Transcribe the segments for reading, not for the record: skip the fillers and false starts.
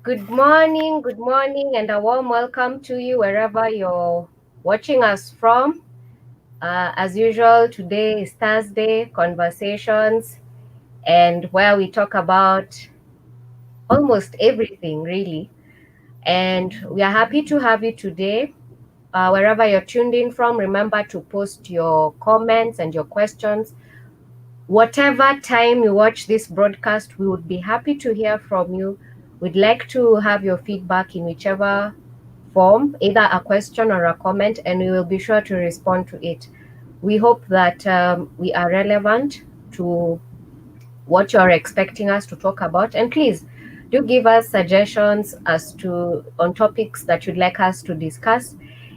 good morning, and a warm welcome to you wherever you're watching us from. As usual, today is Thursday Conversations, and where we talk about almost everything, really. And we are happy to have you today. Wherever you're tuned in from, remember to post your comments and your questions. Whatever time you watch this broadcast, we would be happy to hear from you. We'd like to have your feedback in whichever form, either a question or a comment, and we will be sure to respond to it. We hope that we are relevant to what you're expecting us to talk about. And please do give us suggestions as to on topics that you'd like us to discuss,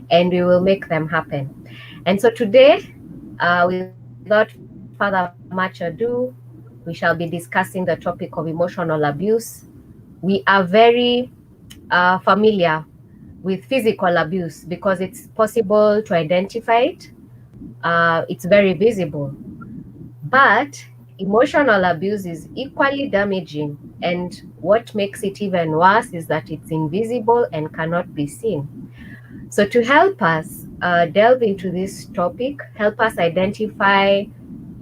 and we will make them happen. And so today, without further much ado, we shall be discussing the topic of emotional abuse. We are very familiar with physical abuse because it's possible to identify it. It's very visible. But emotional abuse is equally damaging. And what makes it even worse is that it's invisible and cannot be seen. So, to help us delve into this topic, help us identify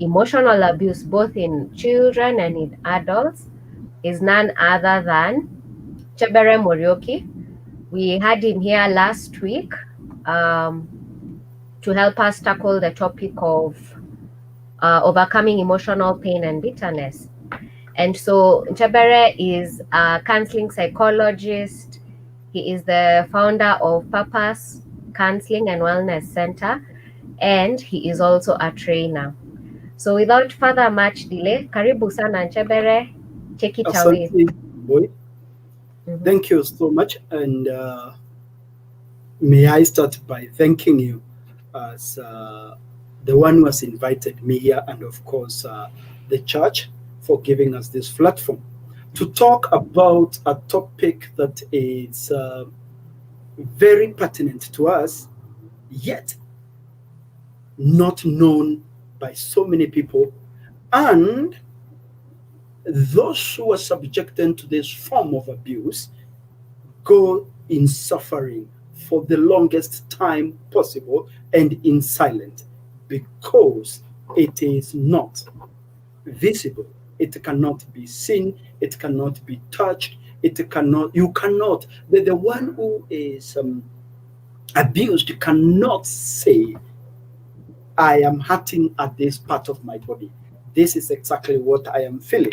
emotional abuse both in children and in adults, is none other than Chebere Morioki. We had him here last week um, to help us tackle the topic of overcoming emotional pain and bitterness. And so Chebere is a counseling psychologist. He is the founder of Purpose Counseling and Wellness Center, and he is also a trainer. So without further much delay, karibu sana Chebere, take it away. Asante, boy. Mhm. Thank you so much. And may I start by thanking you as the one who has invited me here, and of course, the church for giving us this platform to talk about a topic that is very pertinent to us, yet not known by so many people. And those who are subjected to this form of abuse go in suffering for the longest time possible and in silence because it is not visible. It cannot be seen. It cannot be touched. You cannot, the one who is abused cannot say, I am hurting at this part of my body. This is exactly what I am feeling.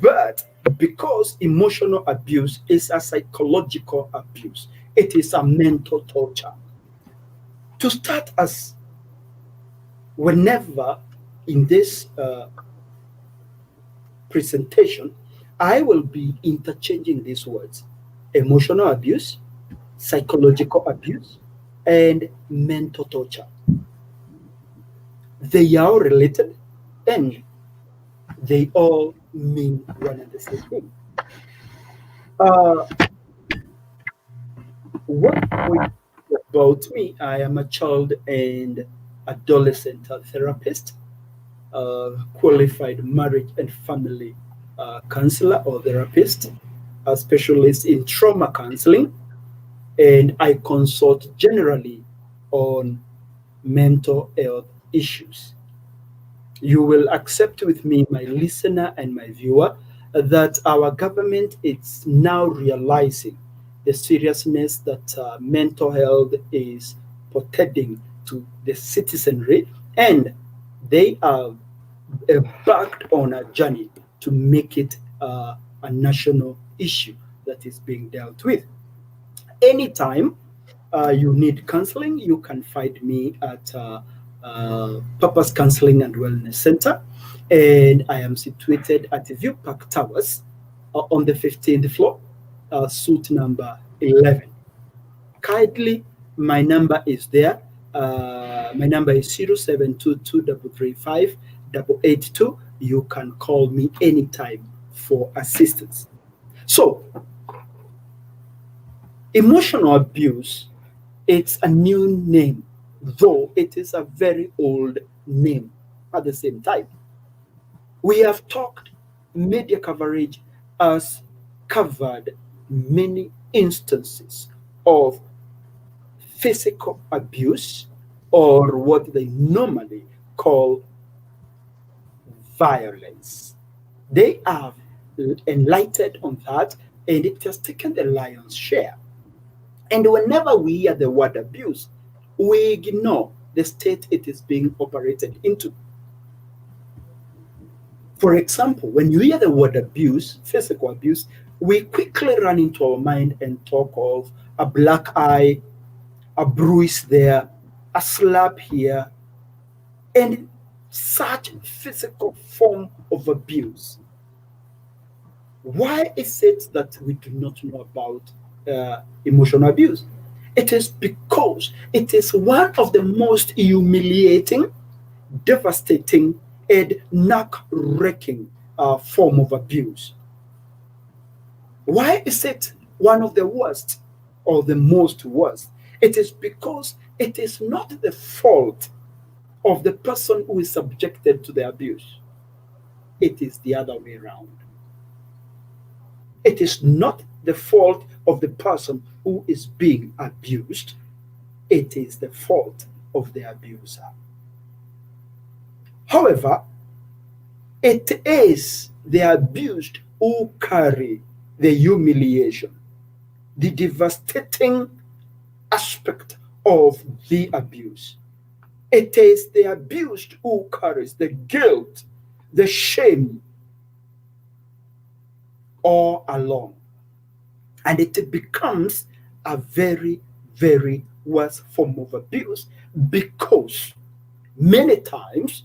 But because emotional abuse is a psychological abuse, it is a mental torture. To start as whenever in this presentation, I will be interchanging these words: emotional abuse, psychological abuse, and mental torture. They are all related and they all mean one and the same thing. Uh, what we about me, I am a child and adolescent therapist, qualified marriage and family counselor or therapist, a specialist in trauma counseling, and I consult generally on mental health issues. You will accept with me, my listener and my viewer, that our government is now realizing the seriousness that mental health is portending to the citizenry, and they are embarked on a journey to make it a national issue that is being dealt with. Anytime you need counseling, you can find me at Purpose Counseling and Wellness Center. And I am situated at View Park Towers on the 15th floor, suite number 11. Kindly, my number is there. My number is 0722 You can call me anytime for assistance. So, emotional abuse, it's a new name, though it is a very old name at the same time. We have talked, media coverage has covered many instances of physical abuse, or what they normally call violence. They have enlightened on that, and it has taken the lion's share. And whenever we hear the word abuse, we ignore the state it is being operated into. For example, when you hear the word abuse, physical abuse, we quickly run into our mind and talk of a black eye, a bruise there, a slap here, and such physical form of abuse. Why is it that we do not know about emotional abuse? It is because it is one of the most humiliating, devastating, and neck-wrecking form of abuse. Why is it one of the worst or the most worst? It is because it is not the fault of the person who is subjected to the abuse. It is the other way around. It is not the fault of the person who is being abused. It is the fault of the abuser. However, it is the abused who carry the humiliation, the devastating aspect of the abuse. It is the abused who carries the guilt, the shame all along. And it becomes a very, very worse form of abuse, because many times,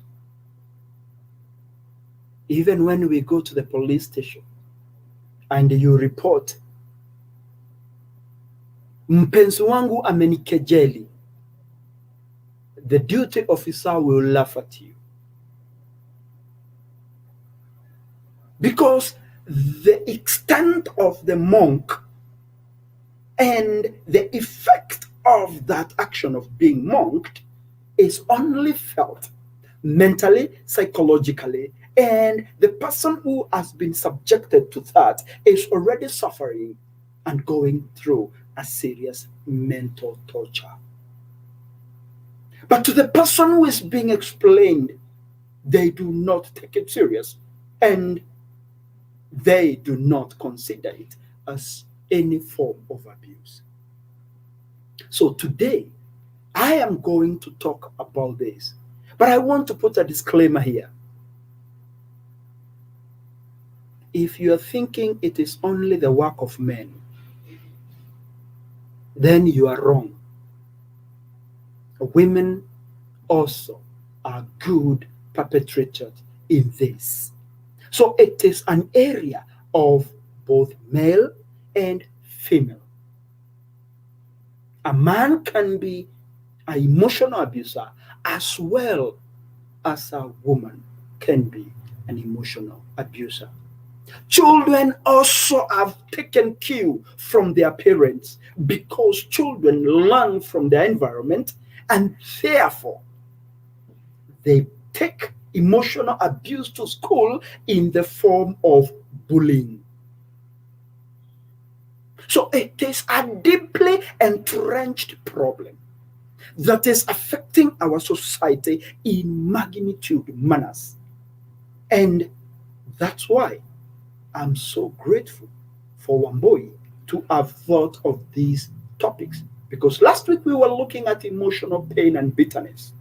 even when we go to the police station and you report, mpenzi wangu amenikejeli, the duty officer will laugh at you. Because the extent of the monk and the effect of that action of being mocked is only felt mentally, psychologically, and the person who has been subjected to that is already suffering and going through a serious mental torture. But to the person who is being explained, they do not take it serious, and they do not consider it as any form of abuse. So today, I am going to talk about this, but I want to put a disclaimer here. If you are thinking it is only the work of men, then you are wrong. Women also are good perpetrators in this. So it is an area of both male and female. A man can be an emotional abuser as well as a woman can be an emotional abuser. Children also have taken cue from their parents, because children learn from their environment, and therefore they take emotional abuse to school in the form of bullying. So it is a deeply entrenched problem that is affecting our society in magnitude manners. And that's why I'm so grateful for Wambui to have thought of these topics. Because last week we were looking at emotional pain and bitterness.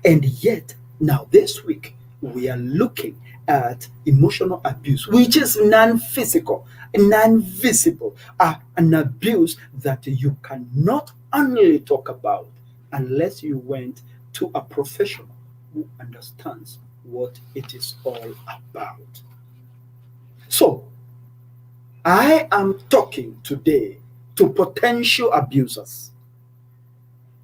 And yet, now this week, we are looking at emotional abuse, which is non-physical, non-visible, an abuse that you cannot only talk about unless you went to a professional who understands what it is all about. So, I am talking today to potential abusers.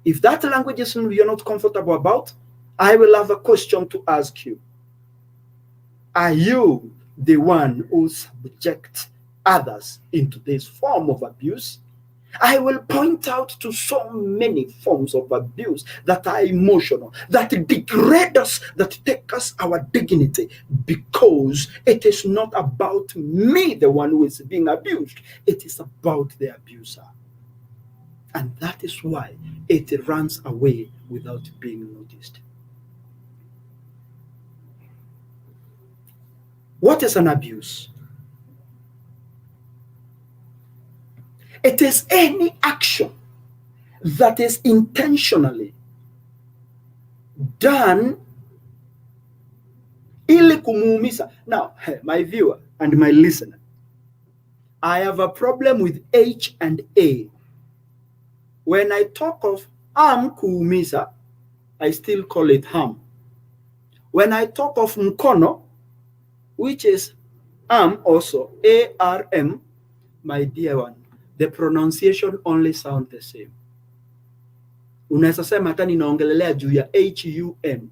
If that language is you're not comfortable about, I will have a question to ask you. Are you the one who subjects others into this form of abuse? I will point out to so many forms of abuse that are emotional, that degrade us, that take us our dignity, because it is not about me, the one who is being abused. It is about the abuser. And that is why it runs away without being noticed. What is an abuse? It is any action that is intentionally done ili kumuumiza. Now, my viewer and my listener, I have a problem with H and A. When I talk of kuumiza, I still call it harm. When I talk of mkono, which is also, ARM, my dear one, the pronunciation only sound the same. Unaweza sema hata ninaongelelea juu ya HUM,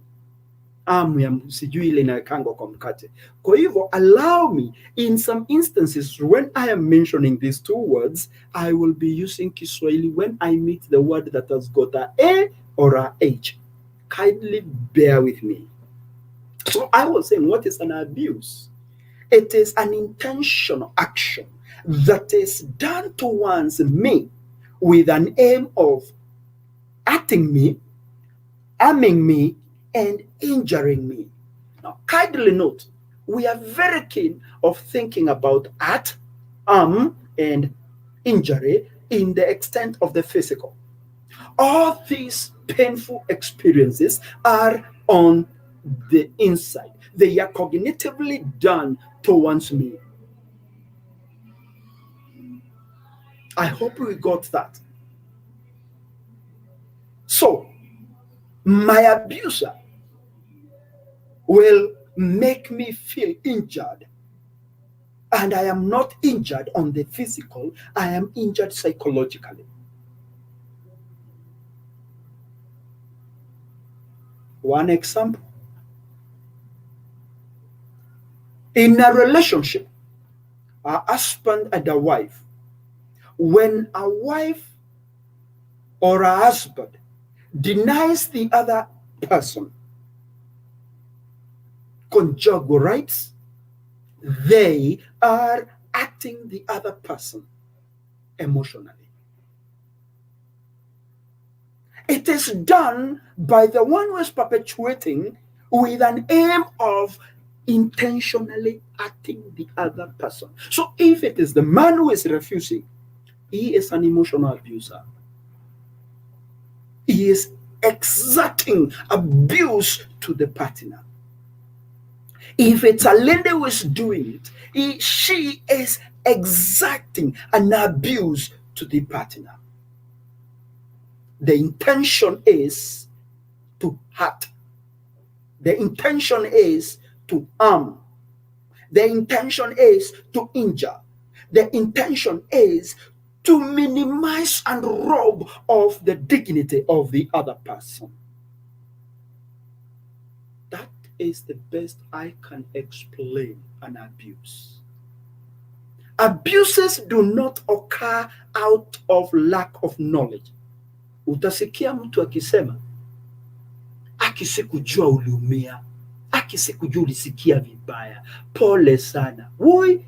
ya sijui ile inawekangwa kwa mkate. Kwa hivyo, allow me, in some instances, when I am mentioning these two words, I will be using Kiswahili when I meet the word that has got a or a H. Kindly bear with me. So I was saying, what is an abuse? It is an intentional action that is done towards me with an aim of hurting me, harming me, and injuring me. Now, kindly note, we are very keen of thinking about hurt, harm, and injury in the extent of the physical. All these painful experiences are on the inside. They are cognitively done towards me. I hope we got that. So, my abuser will make me feel injured. And I am not injured on the physical, I am injured psychologically. One example. In a relationship, a husband and a wife, when a wife or a husband denies the other person conjugal rights, they are acting the other person emotionally. It is done by the one who is perpetuating with an aim of intentionally acting the other person. So if it is the man who is refusing, he is an emotional abuser. He is exerting abuse to the partner. If it's a lady who is doing it, she is exacting an abuse to the partner. The intention is to hurt. The intention is to harm. The intention is to injure. The intention is to minimize and rob of the dignity of the other person. That is the best I can explain an abuse. Abuses do not occur out of lack of knowledge. Utasikia mtu akisema, akisikujua uliumia, akisikujua ulisikia vibaya, pole sana. Why?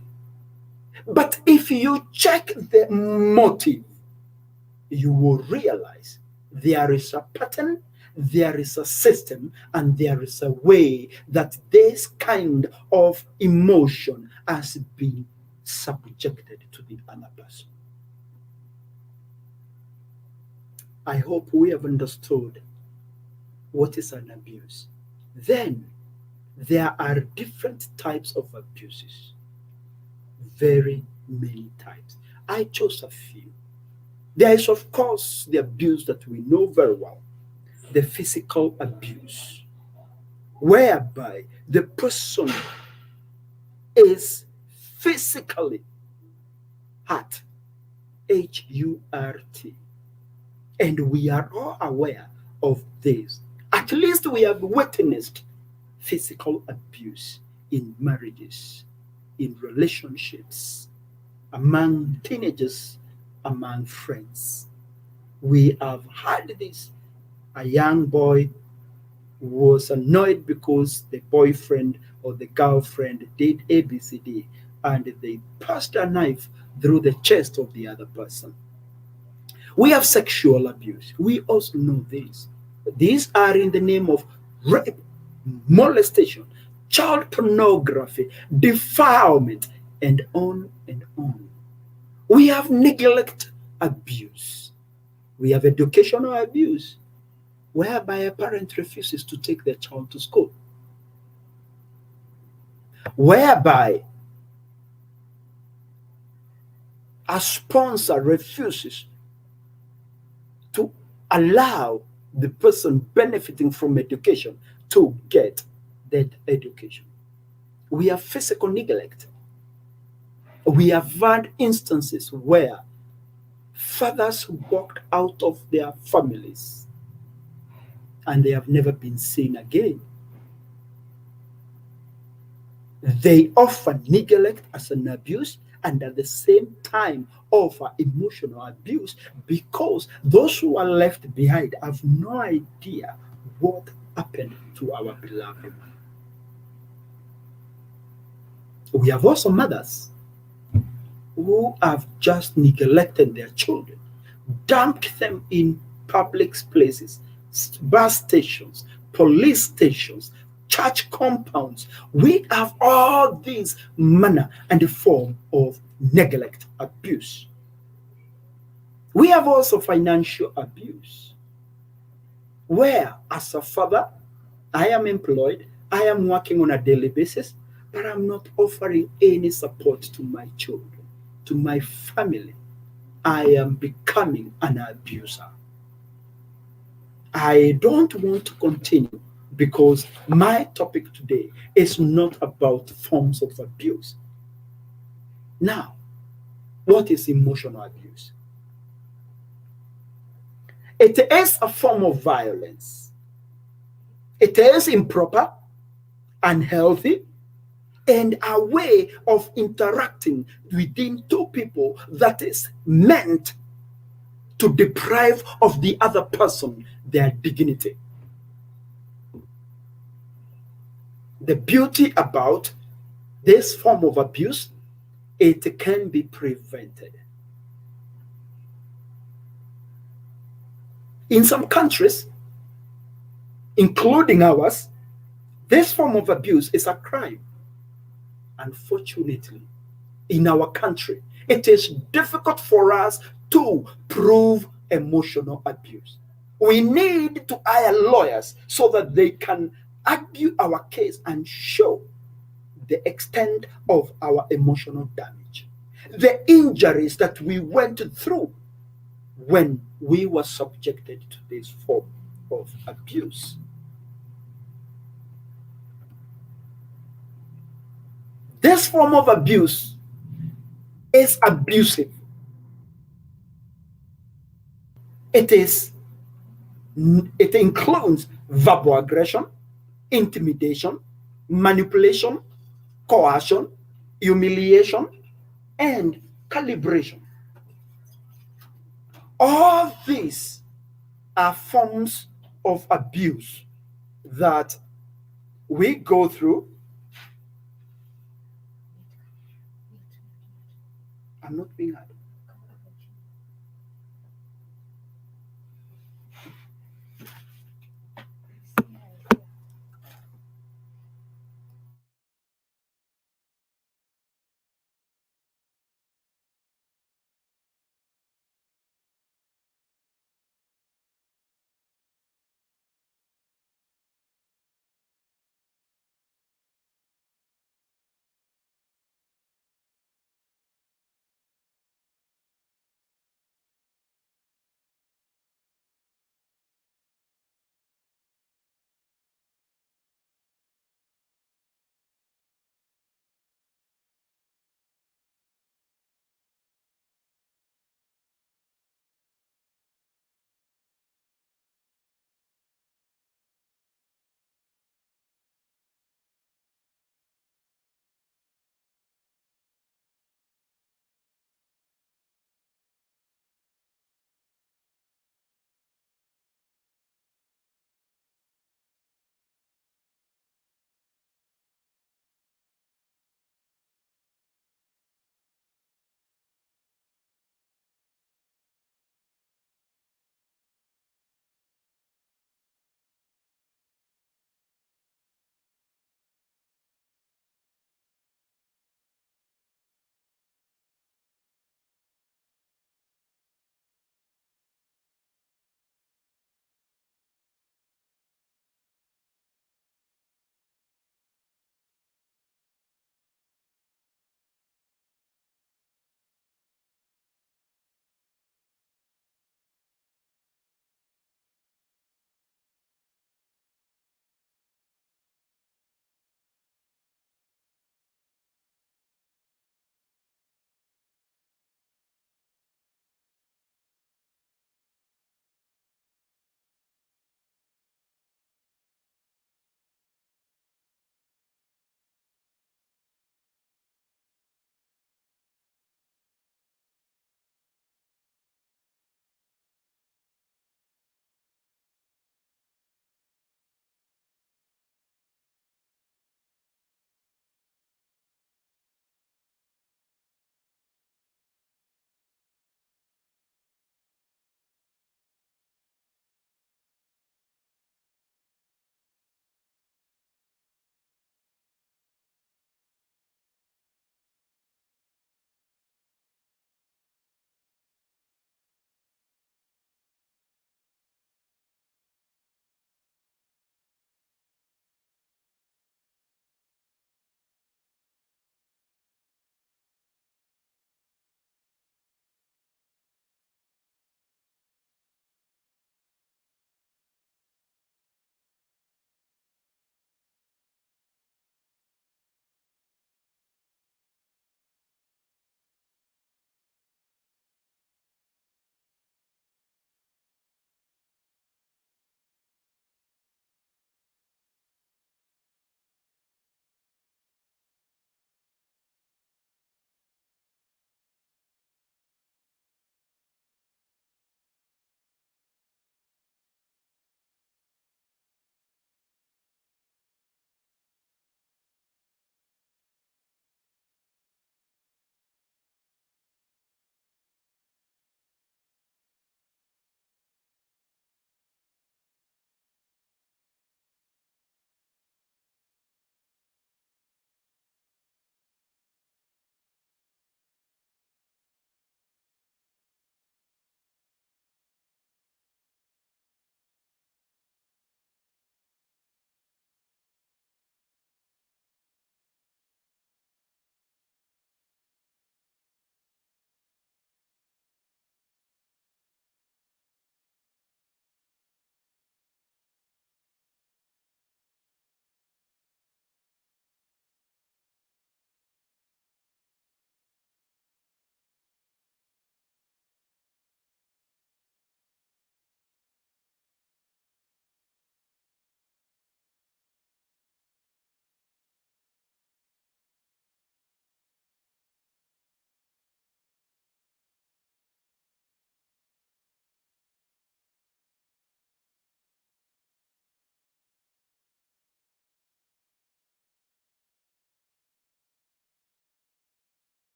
But if you check the motive, you will realize there is a pattern, there is a system, and there is a way that this kind of emotion has been subjected to the other person. I hope we have understood what is an abuse. Then there are different types of abuses. Very many types. I chose a few. There is, of course, the abuse that we know very well, the physical abuse, whereby the person is physically hurt, H-U-R-T. And we are all aware of this. At least we have witnessed physical abuse in marriages, in relationships, among teenagers among friends. We have had this. A young boy was annoyed because the boyfriend or the girlfriend did ABCD and they passed a knife through the chest of the other person. We have sexual abuse. We also know this. These are in the name of rape, molestation, child pornography, defilement, and on and on. We have neglect abuse. We have educational abuse, whereby a parent refuses to take their child to school, whereby a sponsor refuses to allow the person benefiting from education to get that education. We have physical neglect. We have had instances where fathers walked out of their families and they have never been seen again. They offer neglect as an abuse and at the same time offer emotional abuse because those who are left behind have no idea what happened to our beloved one. We have also mothers who have just neglected their children, dumped them in public places, bus stations, police stations, church compounds. We have all these manner and the form of neglect, abuse. We have also financial abuse, where as a father, I am employed, I am working on a daily basis, but I'm not offering any support to my children, to my family. I am becoming an abuser. I don't want to continue because my topic today is not about forms of abuse. Now, what is emotional abuse? It is a form of violence. It is improper, unhealthy, and a way of interacting within two people that is meant to deprive of the other person their dignity. The beauty about this form of abuse, it can be prevented. In some countries, including ours, this form of abuse is a crime. Unfortunately, in our country, it is difficult for us to prove emotional abuse. We need to hire lawyers so that they can argue our case and show the extent of our emotional damage, the injuries that we went through when we were subjected to this form of abuse. This form of abuse is abusive. It is it includes verbal aggression, intimidation, manipulation, coercion, humiliation, and calibration. All these are forms of abuse that we go through. I'm not being heard.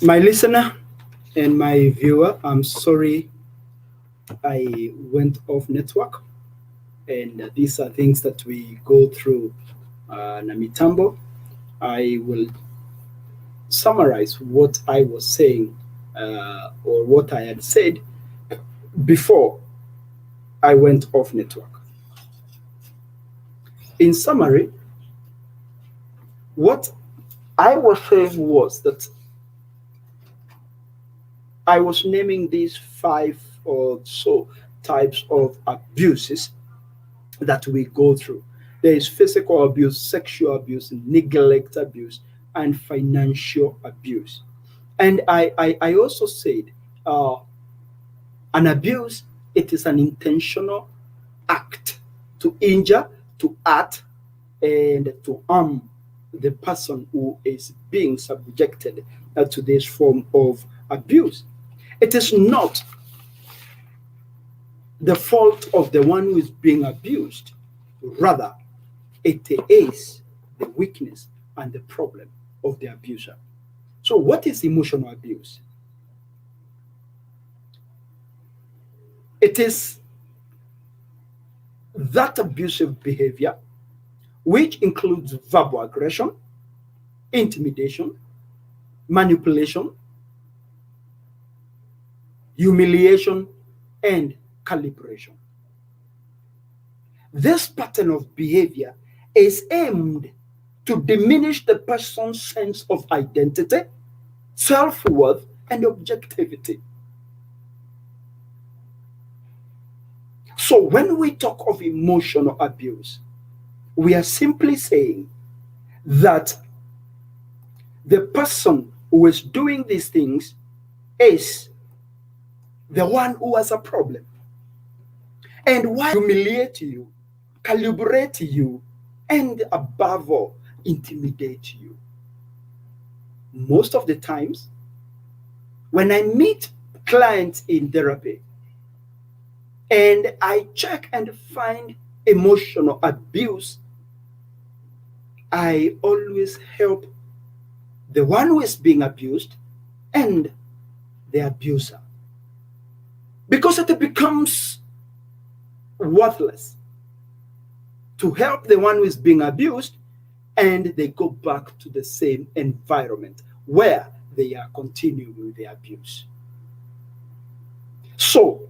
My listener and my viewer, I'm sorry I went off network, and these are things that we go through. Namitambo, I will summarize what I was saying or what I had said before I went off network. In summary, what I was saying was that I was naming these five or so types of abuses that we go through. There is physical abuse, sexual abuse, neglect abuse, and financial abuse. And I also said uh, an abuse, it is an intentional act to injure, to hurt, and to harm the person who is being subjected to this form of abuse. It is not the fault of the one who is being abused. Rather, it is the weakness and the problem of the abuser. So, what is emotional abuse? It is that abusive behavior which includes verbal aggression, intimidation, manipulation, humiliation, and calibration. This pattern of behavior is aimed to diminish the person's sense of identity, self worth, and objectivity. So, when we talk of emotional abuse, we are simply saying that the person who is doing these things is the one who has a problem. And why humiliate you, calibrate you, and above all, intimidate you? Most of the times, when I meet clients in therapy and I check and find emotional abuse, I always help the one who is being abused and the abuser, because it becomes worthless to help the one who is being abused and they go back to the same environment where they are continuing with the abuse. So,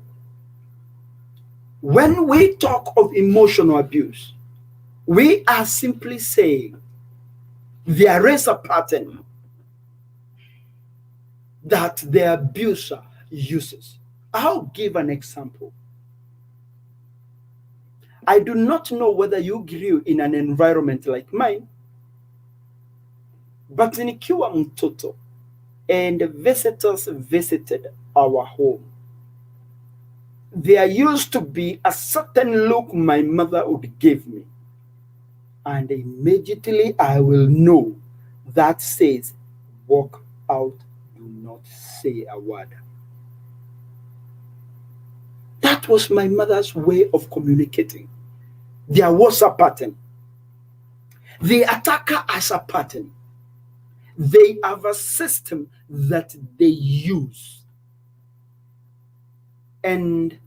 when we talk of emotional abuse, we are simply saying there is a pattern that the abuser uses. I'll give an example. I do not know whether you grew in an environment like mine, but nikiwa mtoto and visitors visited our home, there used to be a certain look my mother would give me, and immediately I will know that says, walk out, do not say a word. That was my mother's way of communicating. There was a pattern. The attacker has a pattern. They have a system that they use. And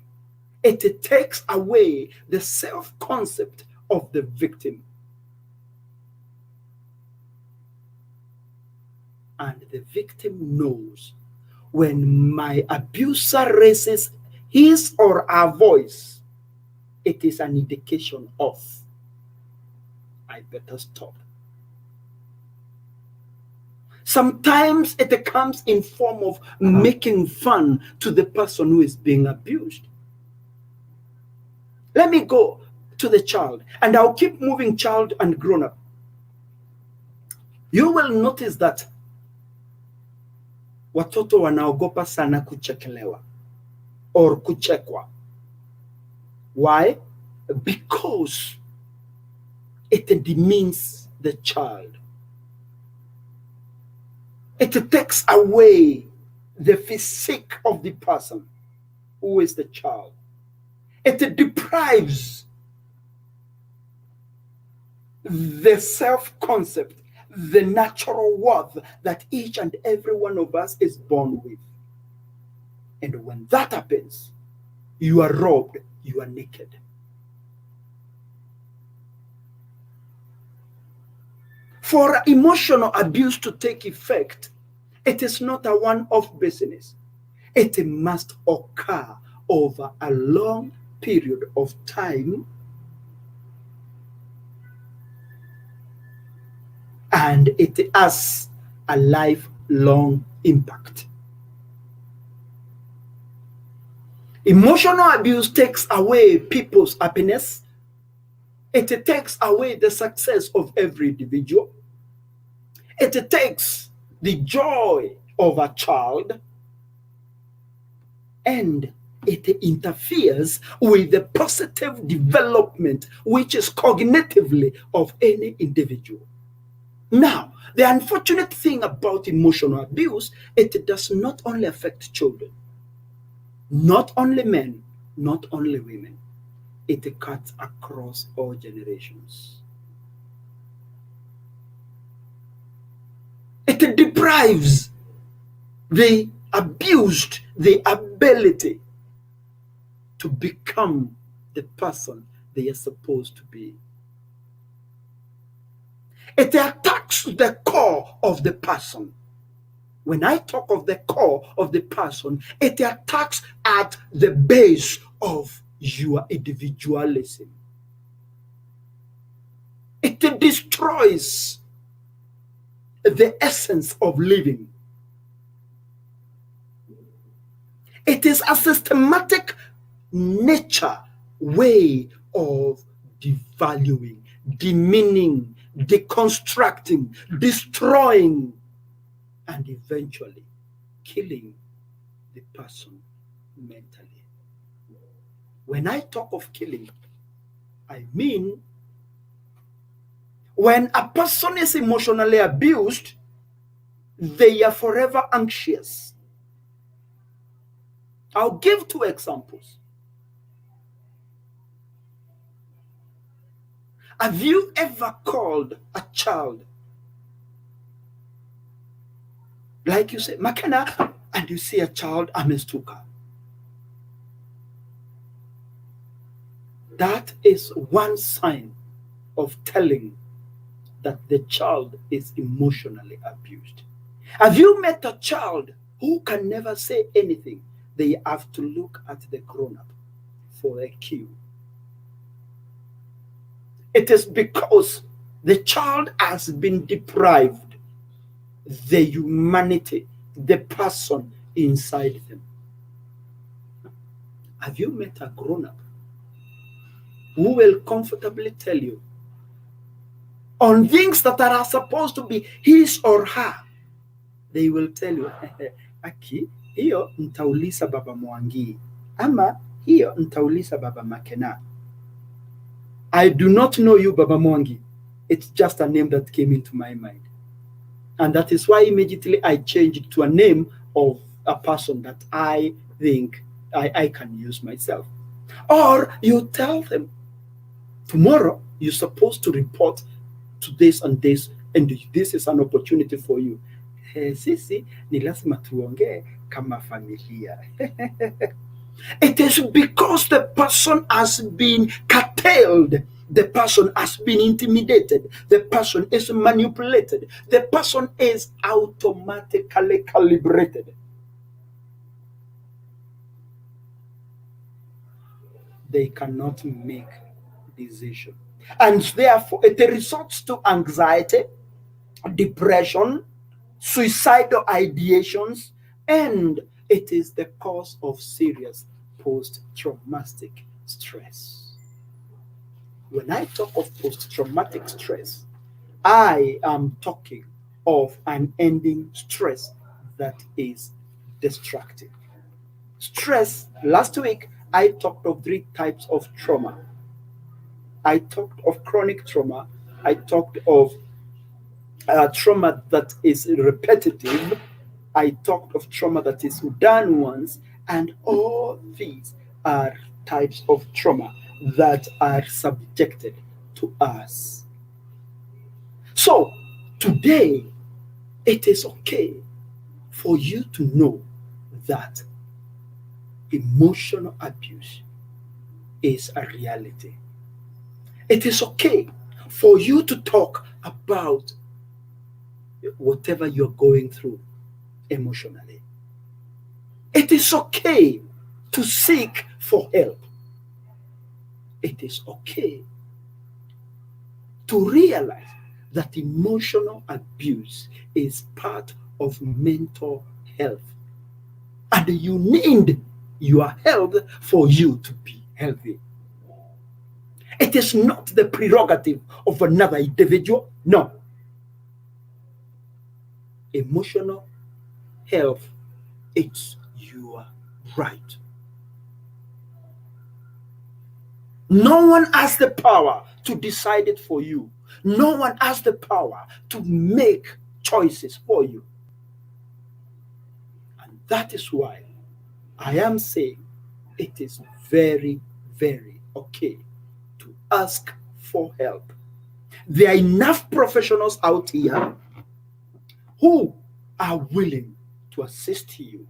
it takes away the self-concept of the victim. And the victim knows when my abuser raises his or her voice, it is an indication of, I better stop. Sometimes it comes in form of making fun to the person who is being abused. Let me go to the child, and I'll keep moving child and grown up. You will notice that watoto wanaogopa sana kuchekelewa or kuchekwa. Why? Because it demeans the child. It takes away the physique of the person who is the child. It deprives the self-concept, the natural worth that each and every one of us is born with. And when that happens, you are robbed, you are naked. For emotional abuse to take effect, it is not a one-off business. It must occur over a long period of time, and it has a lifelong impact. Emotional abuse takes away people's happiness. It takes away the success of every individual. It takes the joy of a child, and it interferes with the positive development, which is cognitively of any individual. Now, the unfortunate thing about emotional abuse, it does not only affect children, not only men, not only women. It cuts across all generations. It deprives the abused the ability to become the person they are supposed to be. It attacks the core of the person. When I talk of the core of the person, it attacks at the base of your individualism. It destroys the essence of living. It is a systematic nature way of devaluing, demeaning, deconstructing, destroying, and eventually killing the person mentally. When I talk of killing, I mean when a person is emotionally abused, they are forever anxious. I'll give 2 examples. Have you ever called a child, like you say, Makena, and you see a child, Amestuka? That is one sign of telling that the child is emotionally abused. Have you met a child who can never say anything? They have to look at the grown-up for a cue. It is because the child has been deprived the humanity, the person inside them. Have you met a grown-up who will comfortably tell you on things that are supposed to be his or her? They will tell you, Aki, hiyo nitauliza baba Mwangi, ama hiyo nitauliza baba Makena. I do not know you, Baba Mwangi. It's just a name that came into my mind. And that is why immediately I changed it to a name of a person that I think I can use myself. Or you tell them, tomorrow you're supposed to report to this and this, and this is an opportunity for you. Sisi, ni lazima tuongee kama familia. It is because the person has been curtailed, the person has been intimidated, the person is manipulated, the person is automatically calibrated. They cannot make decisions. And therefore, it results to anxiety, depression, suicidal ideations, and it is the cause of serious post-traumatic stress. When I talk of post-traumatic stress, I am talking of an ending stress that is destructive. Stress, last week, I talked of 3 types of trauma. I talked of chronic trauma. I talked of trauma that is repetitive. I talked of trauma that is done once, and all these are types of trauma that are subjected to us. So, Today, it is okay for you to know that emotional abuse is a reality. It is okay for you to talk about whatever you're going through emotionally. It is okay to seek for help. It is okay to realize that emotional abuse is part of mental health. And you need your health for you to be healthy. It is not the prerogative of another individual. No. Emotional health, it's your right. No one has the power to decide it for you. No one has the power to make choices for you. And that is why I am saying it is very, very okay to ask for help. There are enough professionals out here who are willing to assist you.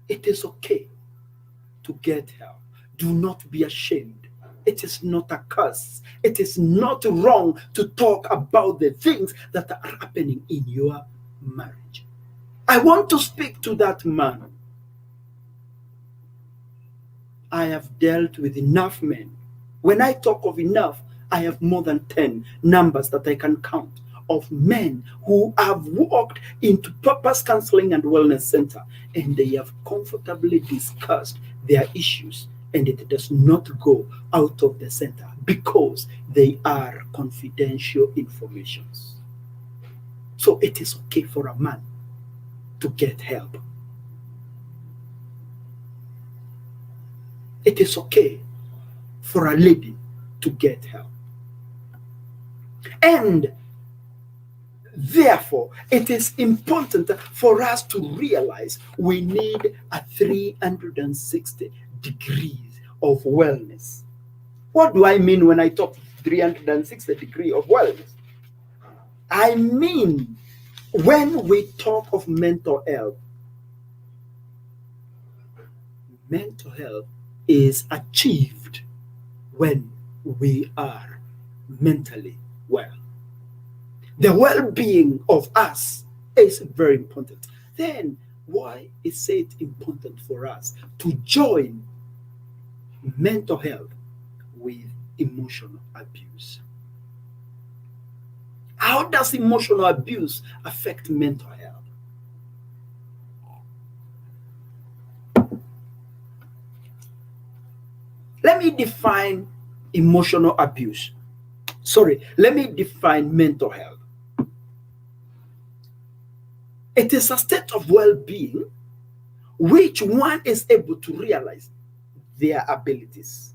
It is okay to get help. Do not be ashamed. It is not a curse. It is not wrong to talk about the things that are happening in your marriage. I want to speak to that man. I have dealt with enough men. When I talk of enough, I have more than 10 numbers that I can count of men who have walked into Purpose Counseling and Wellness Center, and they have comfortably discussed their issues, and it does not go out of the center because they are confidential informations. So it is okay for a man to get help. It is okay for a lady to get help. And therefore, it is important for us to realize we need a 360 degrees of wellness. What do I mean when I talk 360 degrees of wellness? I mean, when we talk of mental health is achieved when we are mentally well. The well-being of us is very important. Then why is it important for us to join mental health with emotional abuse? How does emotional abuse affect mental health? Let me define emotional abuse. Let me define mental health. It is a state of well-being which one is able to realize their abilities.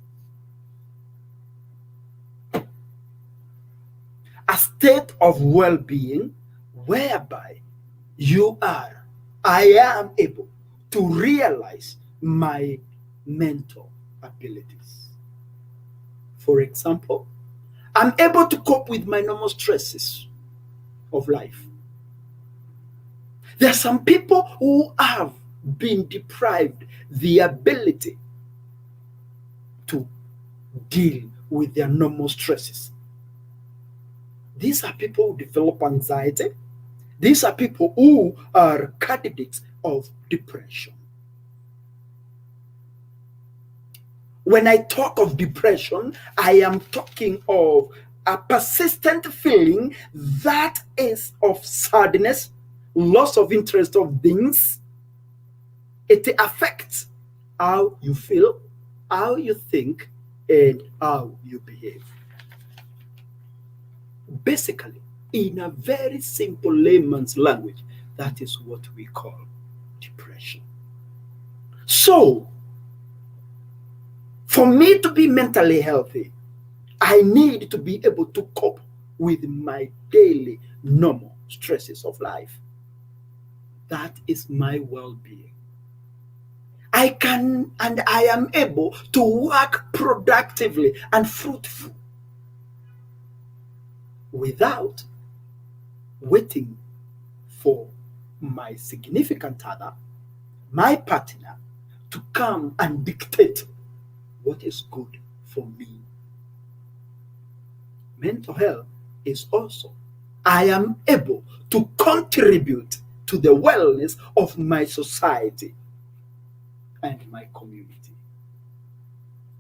A state of well-being whereby I am able to realize my mental abilities. For example, I'm able to cope with my normal stresses of life. There are some people who have been deprived the ability to deal with their normal stresses. These are people who develop anxiety. These are people who are candidates of depression. When I talk of depression, I am talking of a persistent feeling that is of sadness, loss of interest of things. It affects how you feel, how you think, and how you behave. Basically, in a very simple layman's language, that is what we call depression. So, for me to be mentally healthy, I need to be able to cope with my daily normal stresses of life. That is my well-being. I can and I am able to work productively and fruitful. without waiting for my significant other, my partner, to come and dictate what is good for me. Mental health is also, I am able to contribute to the wellness of my society and my community.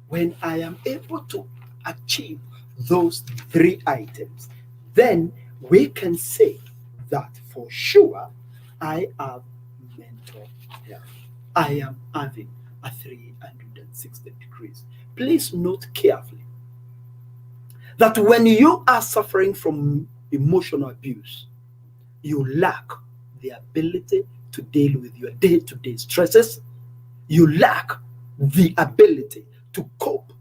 When I am able to achieve those three items, then we can say that for sure I have mental health. I am having a 360 degrees. Please note carefully that when you are suffering from emotional abuse, you lack the ability to deal with your day-to-day stresses. You lack the ability to cope,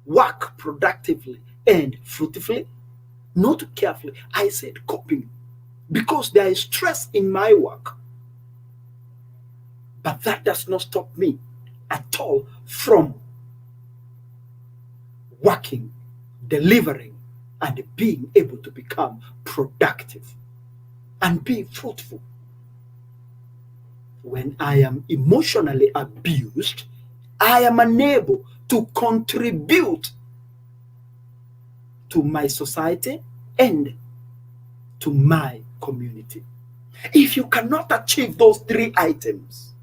work productively and fruitfully. Note carefully, I said coping, because there is stress in my work. But that does not stop me at all from working, delivering, and being able to become productive and be fruitful. When I am emotionally abused, I am unable to contribute to my society and to my community. If you cannot achieve those three items,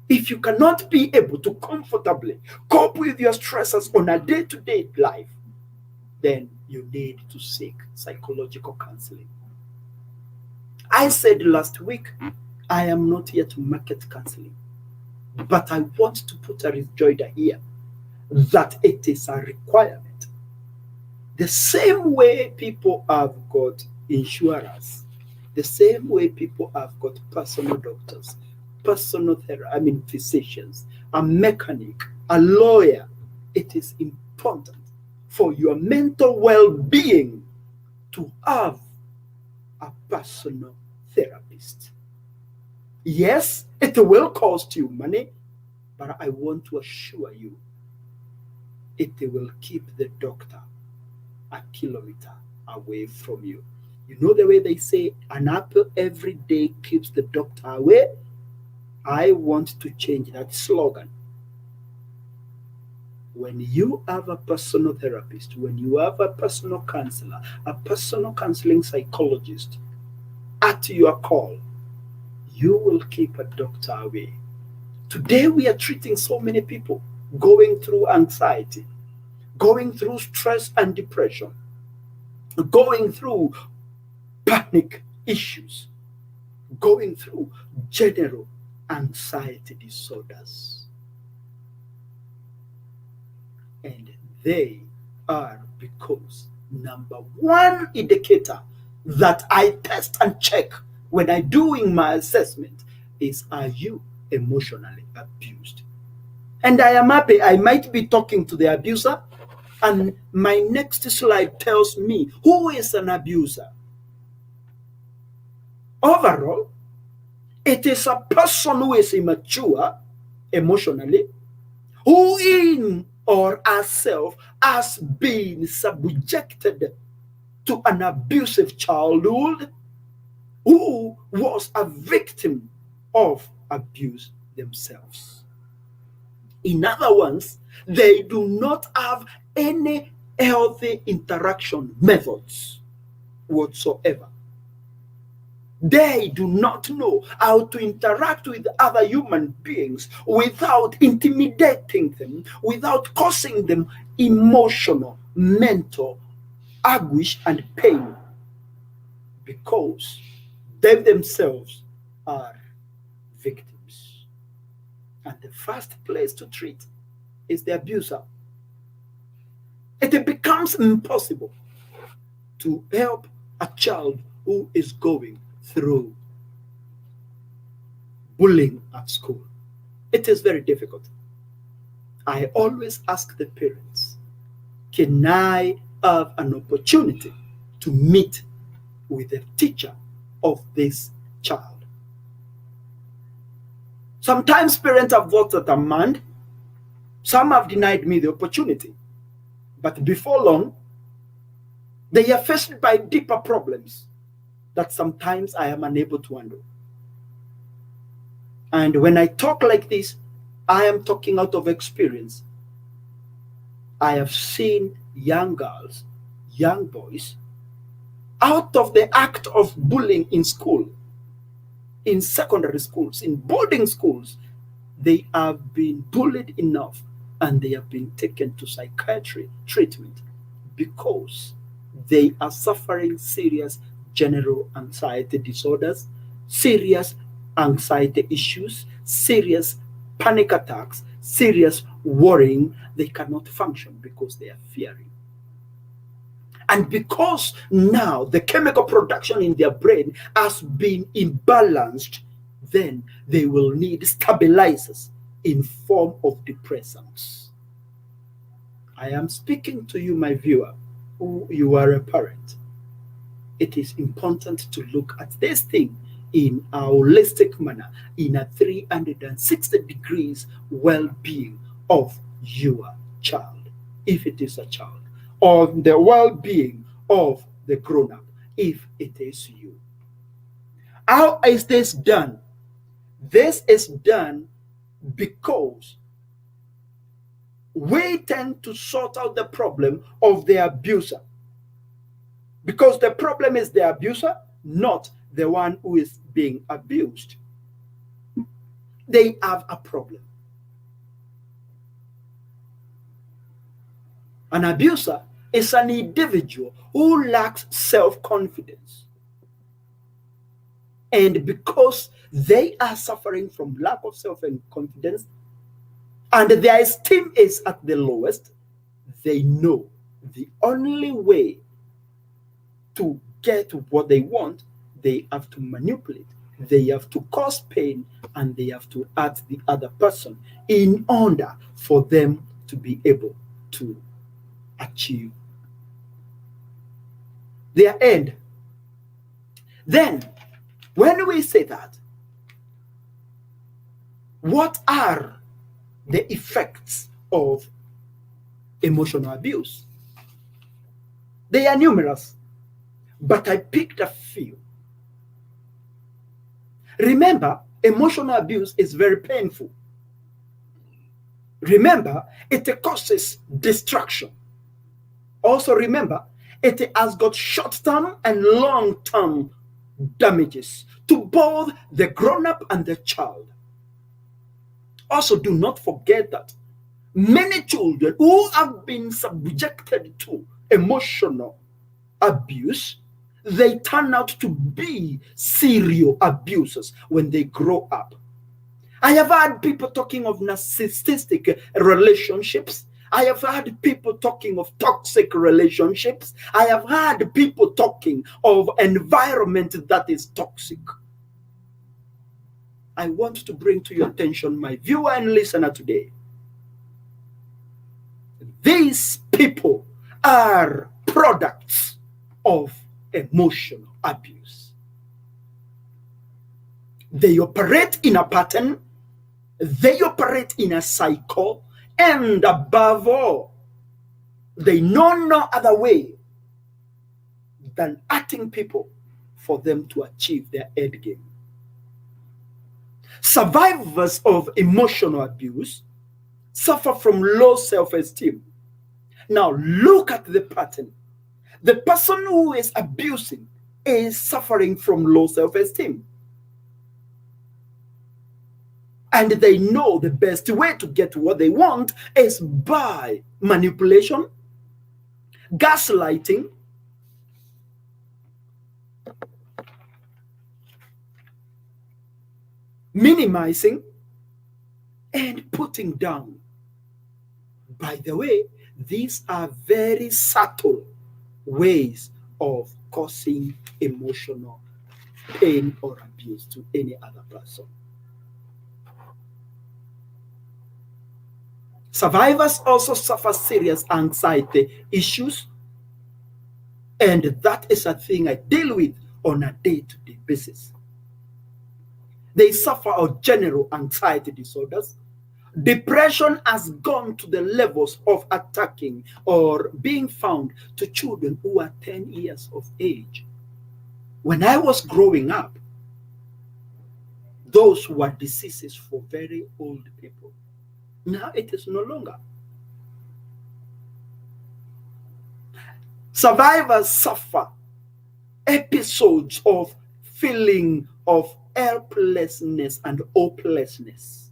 if you cannot be able to comfortably cope with your stresses on a day-to-day life, then you need to seek psychological counseling. I said last week, I am not here to market counseling, but I want to put a rejoinder here that it is a requirement. The same way people have got insurance, the same way people have got personal doctors, physicians, a mechanic, a lawyer, it is important for your mental well-being to have a personal therapist. Yes, it will cost you money, but I want to assure you, it will keep the doctor a kilometer away from you. You know the way they say an apple every day keeps the doctor away? I want to change that slogan. When you have a personal therapist, when you have a personal counselor, a personal counseling psychologist at your call, you will keep a doctor away. Today we are treating so many people going through anxiety, going through stress and depression, going through panic issues, going through general anxiety disorders. And they are because number one indicator that I test and check when I'm doing my assessment is, are you emotionally abused? And I am happy I might be talking to the abuser, and my next slide tells me who is an abuser. Overall, it is a person who is immature emotionally, who in or herself has been subjected to an abusive childhood, who was a victim of abuse themselves. In other words, they do not have any healthy interaction methods whatsoever. They do not know how to interact with other human beings without intimidating them, without causing them emotional, mental anguish and pain, because they themselves are victims. And the first place to treat is the abuser. It becomes impossible to help a child who is going through bullying at school. It is very difficult. I always ask the parents, can I have an opportunity to meet with the teacher of this child? Sometimes parents have voted a demand. Some have denied me the opportunity. But before long, They are faced by deeper problems that sometimes I am unable to handle. And when I talk like this, I am talking out of experience. I have seen young girls, young boys, out of the act of bullying in school, in secondary schools, in boarding schools, they have been bullied enough and they have been taken to psychiatry treatment because they are suffering serious general anxiety disorders, serious anxiety issues, serious panic attacks, serious worrying. They cannot function because they are fearing. And because now the chemical production in their brain has been imbalanced, then they will need stabilizers in form of depressants. I am speaking to you, my viewer, who you are a parent. It is important to look at this thing in a holistic manner, in a 360 degrees well-being of your child, if it is a child, or the well-being of the grown-up, if it is you. How is this done? This is done because we tend to sort out the problem of the abuser. Because the problem is the abuser, not the one who is being abused. They have a problem. An abuser is an individual who lacks self-confidence. And because they are suffering from lack of self-confidence and their esteem is at the lowest, they know the only way to get what they want, they have to manipulate, they have to cause pain, and they have to hurt the other person in order for them to be able to achieve their end. Then, when we say that, what are the effects of emotional abuse? They are numerous, but I picked a few. Remember, emotional abuse is very painful. Remember, it causes destruction. Also remember, it has got short-term and long-term damages to both the grown-up and the child. Also, do not forget that many children who have been subjected to emotional abuse, they turn out to be serial abusers when they grow up. I have heard people talking of narcissistic relationships. I have heard people talking of toxic relationships. I have heard people talking of environment that is toxic. I want to bring to your attention, my viewer and listener today, these people are products of emotional abuse. They operate in a pattern, they operate in a cycle, and above all, they know no other way than hurting people for them to achieve their end game. Survivors of emotional abuse suffer from low self-esteem. Now look at the pattern. The person who is abusing is suffering from low self-esteem. And they know the best way to get what they want is by manipulation, gaslighting, minimizing, and putting down. By the way, these are very subtle ways of causing emotional pain or abuse to any other person. Survivors also suffer serious anxiety issues, and that is a thing I deal with on a day-to-day basis. They suffer of general anxiety disorders, Depression has gone to the levels of attacking or being found to children who are 10 years of age. When I was growing up, those were diseases for very old people. Now it is no longer. Survivors suffer episodes of feeling of helplessness and hopelessness.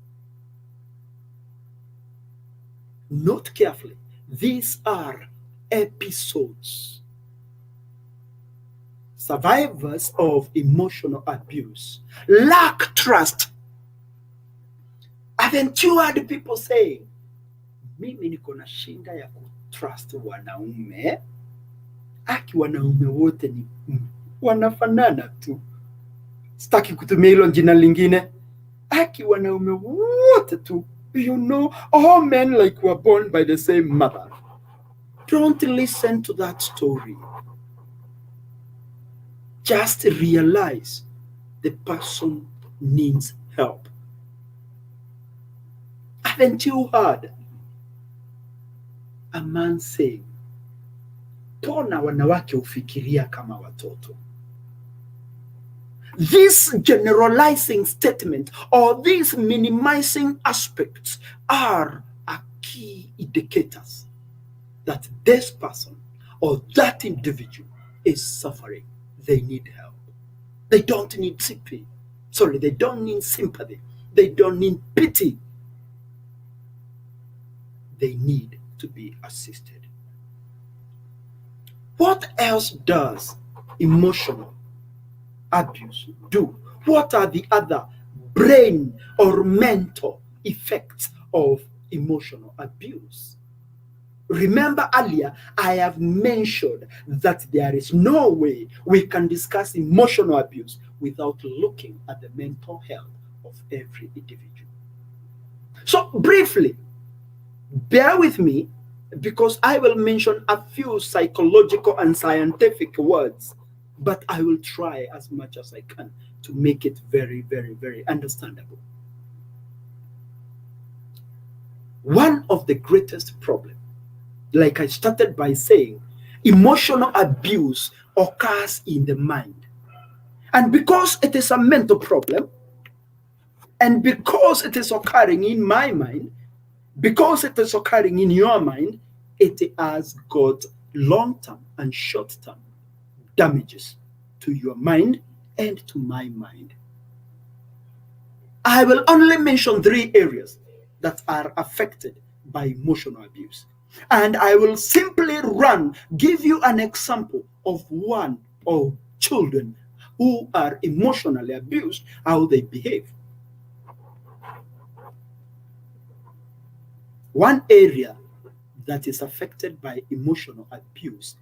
Note carefully, these are episodes. Survivors of emotional abuse lack trust. Haven't you heard people saying, mimi niko na shinda ya kutrust wanaume? Aki wanaume wote ni wanafanana tu. Sitaki kutumia hilo jina lingine. Aki wanaume wote tu. You know, all men like were born by the same mother. Don't listen to that story. Just realize the person needs help. Haven't you heard a man saying, "Pona wanawake ufikiria kama watoto"? This generalizing statement or these minimizing aspects are a key indicators that this person or that individual is suffering. They need help. They don't need sympathy. Sorry, they don't need sympathy. They don't need pity. They need to be assisted. What else does emotional abuse do? What are the other brain or mental effects of emotional abuse? Remember earlier, I have mentioned that there is no way we can discuss emotional abuse without looking at the mental health of every individual. So briefly, bear with me because I will mention a few psychological and scientific words, but I will try as much as I can to make it very, very, very understandable. One of the greatest problems, like I started by saying, emotional abuse occurs in the mind. And because it is a mental problem, and because it is occurring in my mind, because it is occurring in your mind, it has got long-term and short-term damages to your mind and to my mind. I will only mention 3 areas that are affected by emotional abuse. And I will simply give you an example of one of children who are emotionally abused, how they behave. One area that is affected by emotional abuse,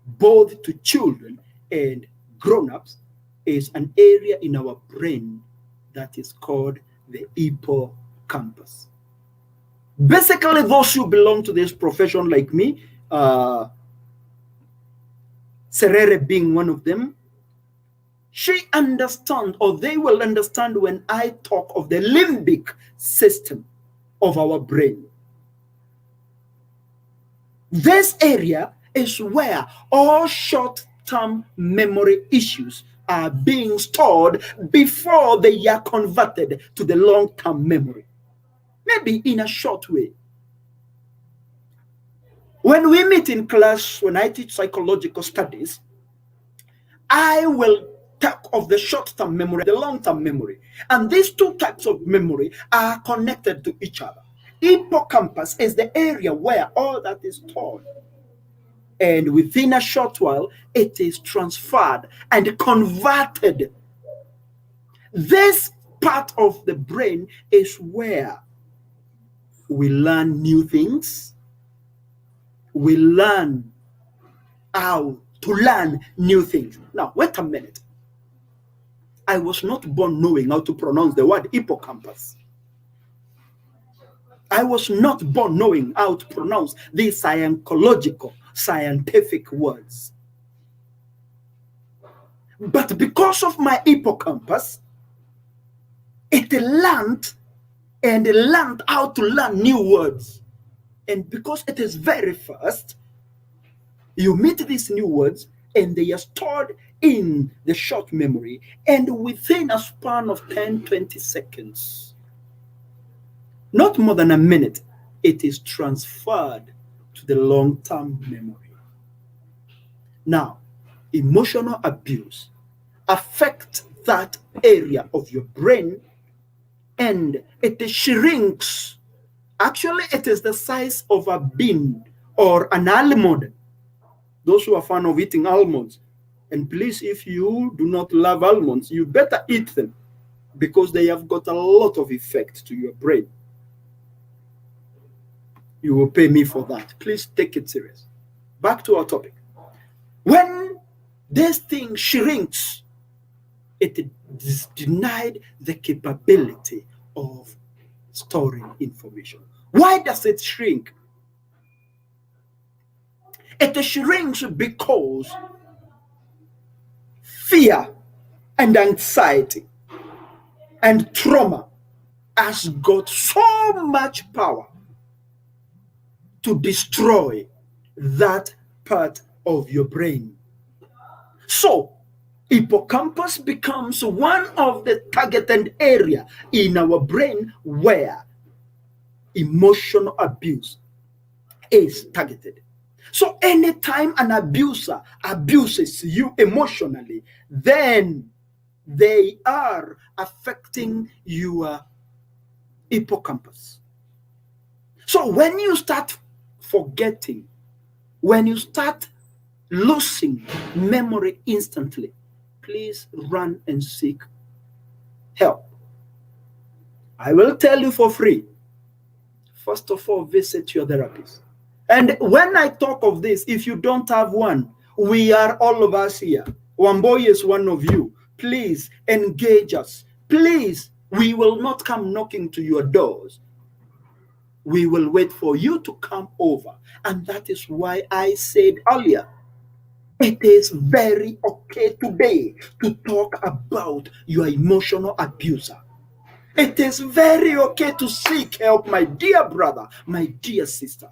both to children and grown-ups, is an area in our brain that is called the hippocampus. Basically, those who belong to this profession like me, Serere being one of them, she understands, or they will understand when I talk of the limbic system of our brain. This area is where all short-term memory issues are being stored before they are converted to the long-term memory. Maybe in a short way. When we meet in class, when I teach psychological studies, I will talk of the short-term memory, the long-term memory. And these 2 types of memory are connected to each other. Hippocampus is the area where all that is stored. And within a short while, it is transferred and converted. This part of the brain is where we learn new things. We learn how to learn new things. Now, wait a minute. I was not born knowing how to pronounce the word hippocampus. I was not born knowing how to pronounce these psychological, scientific words. But because of my hippocampus, it learned and learned how to learn new words. And because it is very fast, you meet these new words and they are stored in the short memory, and within a span of 10-20 seconds, not more than a minute, it is transferred to the long-term memory. Now, emotional abuse affects that area of your brain, and it shrinks. Actually, it is the size of a bean or an almond. Those who are fond of eating almonds, and please, if you do not love almonds, you better eat them, because they have got a lot of effect to your brain. You will pay me for that. Please take it serious. Back to our topic. When this thing shrinks, it is denied the capability of storing information. Why does it shrink? It shrinks because fear and anxiety and trauma has got so much power to destroy that part of your brain. So, hippocampus becomes one of the targeted area in our brain where emotional abuse is targeted. So anytime an abuser abuses you emotionally, then they are affecting your hippocampus. So when you start forgetting, when you start losing memory instantly, please run and seek help. I will tell you for free. First of all, visit your therapist. And when I talk of this, if you don't have one, we are all of us here. Wamboi is one of you. Please engage us. Please, we will not come knocking to your doors. We will wait for you to come over. And that is why I said earlier, it is very okay today to talk about your emotional abuser. It is very okay to seek help, my dear brother, my dear sister.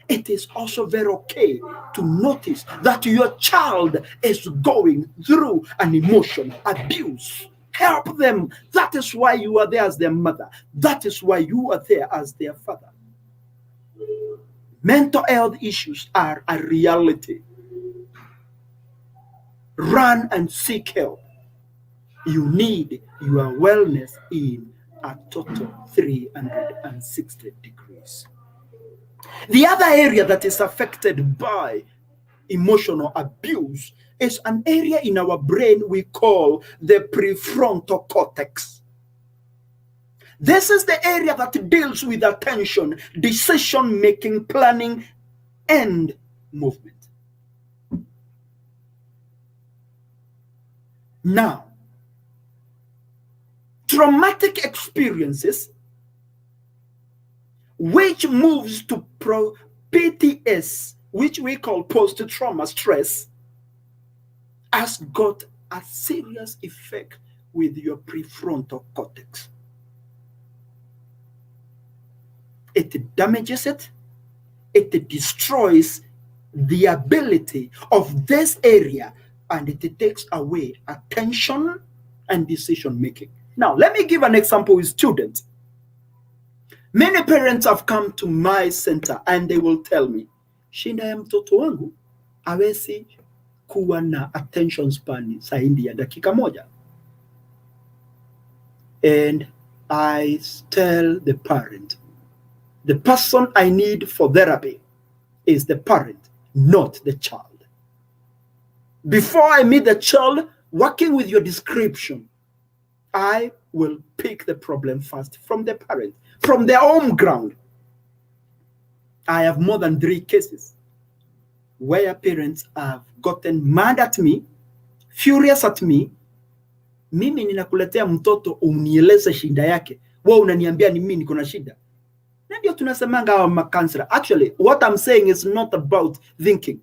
It is also very okay to notice that your child is going through an emotional abuse. Help them. That is why you are there as their mother. That is why you are there as their father. Mental health issues are a reality. Run and seek help. You need your wellness in a total 360 degrees. The other area that is affected by emotional abuse is an area in our brain we call the prefrontal cortex. This is the area that deals with attention, decision-making, planning, and movement. Now, traumatic experiences, which moves to PTS, which we call post-trauma stress, has got a serious effect with your prefrontal cortex. It damages it. It destroys the ability of this area, and it takes away attention and decision making. Now, let me give an example with students. Many parents have come to my center and they will tell me, shinda ya mtoto wangu hawezi kuwa na attention span zaidi ya dakika moja. And I tell the parent, the person I need for therapy is the parent, not the child. Before I meet the child, working with your description, I will pick the problem first from the parent, from their home ground. I have more than 3 cases where parents have gotten mad at me, furious at me. Mimi ninakuletea mtoto unieleze shida yake, wewe unaniambia ni mimi niko na shida. Na ndio tunasemanga hawa makansela. Actually, what I'm saying is not about thinking.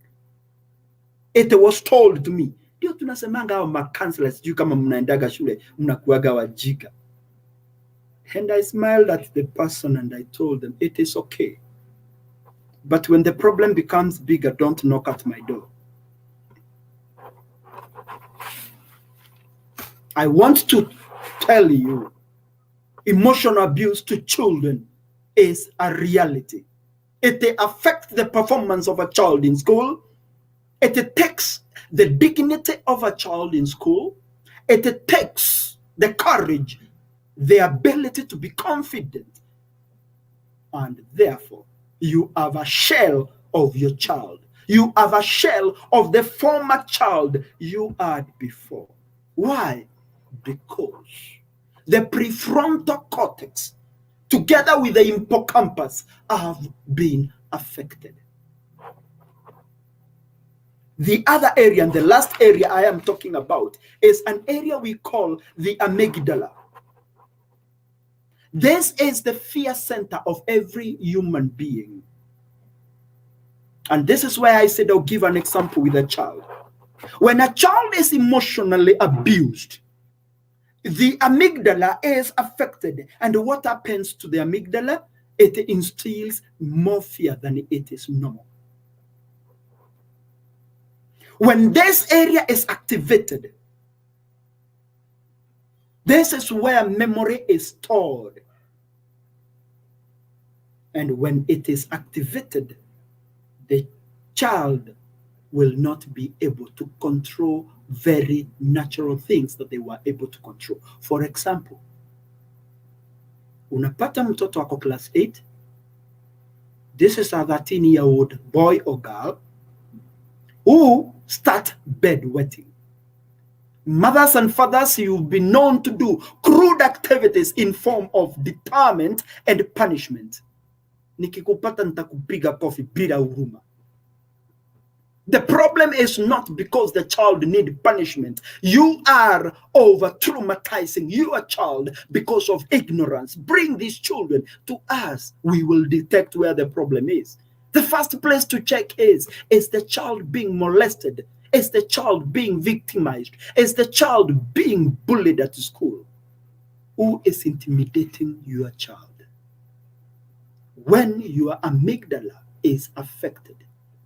It was told to me. Ndio tunasemanga hawa makansela, sijui kama mnaendaga shule mnakuaga wajika. And I smiled at the person and I told them, it is okay. But when the problem becomes bigger, don't knock at my door. I want to tell you, emotional abuse to children is a reality. It affects the performance of a child in school. It takes the dignity of a child in school. It takes the courage, the ability to be confident. And therefore, you have a shell of your child. You have a shell of the former child you had before. Why? Because the prefrontal cortex, together with the hippocampus, have been affected. The other area, and the last area I am talking about, is an area we call the amygdala. This is the fear center of every human being. And this is why I said I'll give an example with a child. When a child is emotionally abused, the amygdala is affected. And what happens to the amygdala? It instills more fear than it is normal. When this area is activated, this is where memory is stored. And when it is activated, the child will not be able to control very natural things that they were able to control. For example, unapata mtoto wako class 8. This is a 13-year-old boy or girl who start bedwetting. Mothers and fathers, you've been known to do crude activities in form of deterrent and punishment. Nikikupata nitakupiga kofi bila huruma. The problem is not because the child needs punishment. You are over-traumatizing your child because of ignorance. Bring these children to us. We will detect where the problem is. The first place to check is the child being molested? Is the child being victimized? Is the child being bullied at school? Who is intimidating your child? When your amygdala is affected,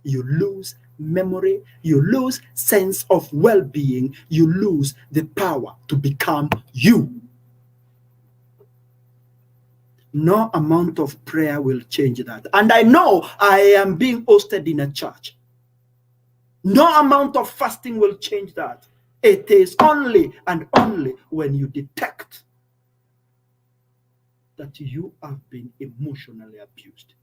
you lose memory, you lose sense of well-being, you lose the power to become you. No amount of prayer will change that. And I know I am being hosted in a church. No amount of fasting will change that. It is only and only when you detect that you have been emotionally abused.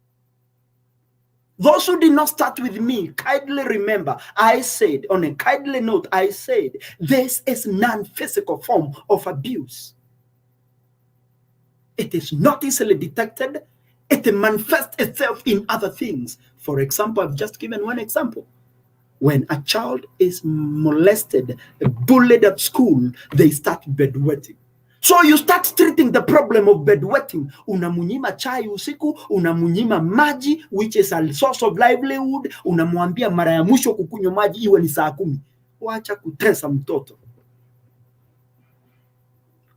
Those who did not start with me, kindly remember, I said, on a kindly note, I said, this is non-physical form of abuse. It is not easily detected. It manifests itself in other things. For example, I've just given one example. When a child is molested, bullied at school, they start bedwetting. So you start treating the problem of bedwetting. Unamunyima chai usiku, unamunyima maji, which is a source of livelihood. Unamwambia mara ya mwisho kukunywa maji iwe ni saa 10. Wacha kutesa mtoto.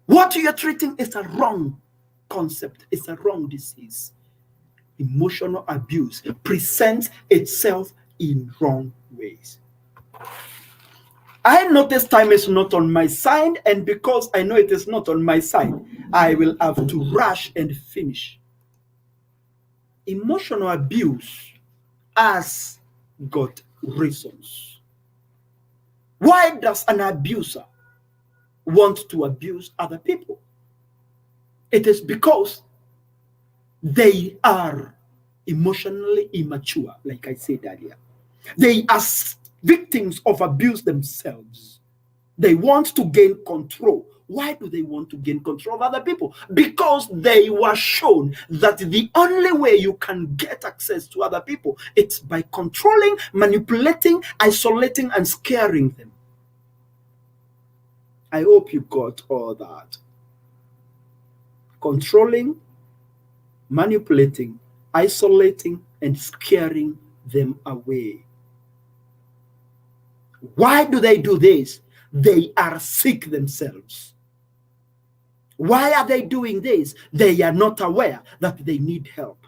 What you're treating is a wrong concept. It's a wrong disease. Emotional abuse presents itself in wrong ways. I notice time is not on my side, and because I know it is not on my side, I will have to rush and finish. Emotional abuse has got reasons. Why does an abuser want to abuse other people? It is because they are emotionally immature, like I said earlier. They are victims of abuse themselves. They want to gain control. Why do they want to gain control of other people? Because they were shown that the only way you can get access to other people, it's by controlling, manipulating, isolating, and scaring them. I hope you got all that. Controlling, manipulating, isolating, and scaring them away. Why do they do this? They are sick themselves. Why are they doing this? They are not aware that they need help.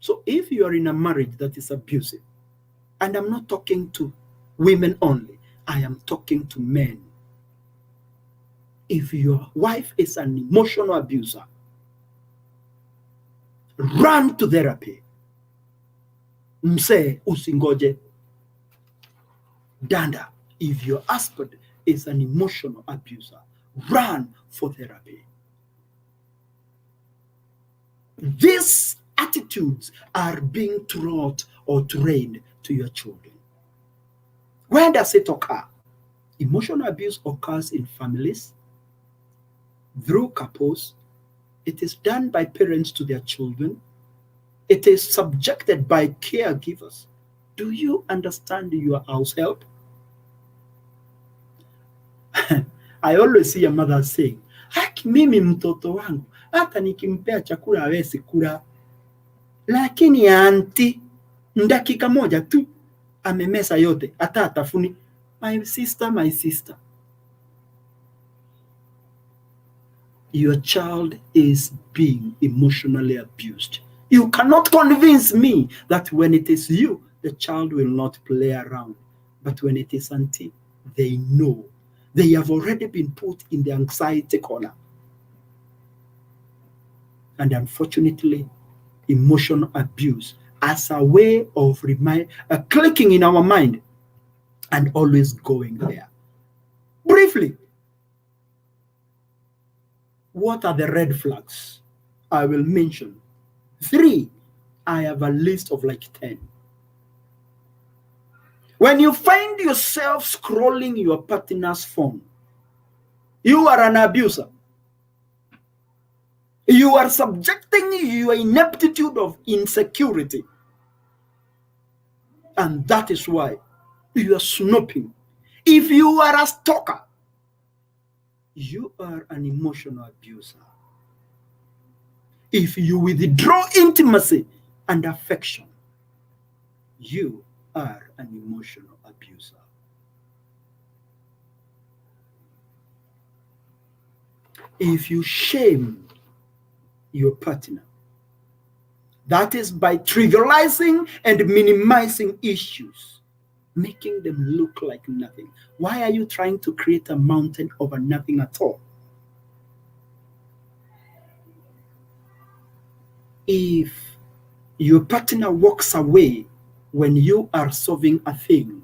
So if you are in a marriage that is abusive, and I'm not talking to women only, I am talking to men. If your wife is an emotional abuser, run to therapy. Mse usingoje. Danda, if your husband is an emotional abuser, run for therapy. These attitudes are being taught or trained to your children. Where does it occur? Emotional abuse occurs in families, through couples. It is done by parents to their children. It is subjected by caregivers. Do you understand your house help? I always see a mother saying, haki mimi mtoto wangu, hata nikimpea chakula hawezi kula. Lakini auntie, dakika moja tu, amemesa yote, hata atafuni. My sister. Your child is being emotionally abused. You cannot convince me that when it is you, the child will not play around. But when it is auntie, they know. They have already been put in the anxiety corner. And unfortunately, emotional abuse as a way of clicking in our mind and always going there. Briefly, what are the red flags? I will mention 3. I have a list of like 10. When you find yourself scrolling your partner's phone, you are an abuser. You are subjecting your ineptitude of insecurity. And that is why you are snooping. If you are a stalker, you are an emotional abuser. If you withdraw intimacy and affection, you are an emotional abuser. If you shame your partner, that is by trivializing and minimizing issues, making them look like nothing. Why are you trying to create a mountain over nothing at all? If your partner walks away when you are solving a thing,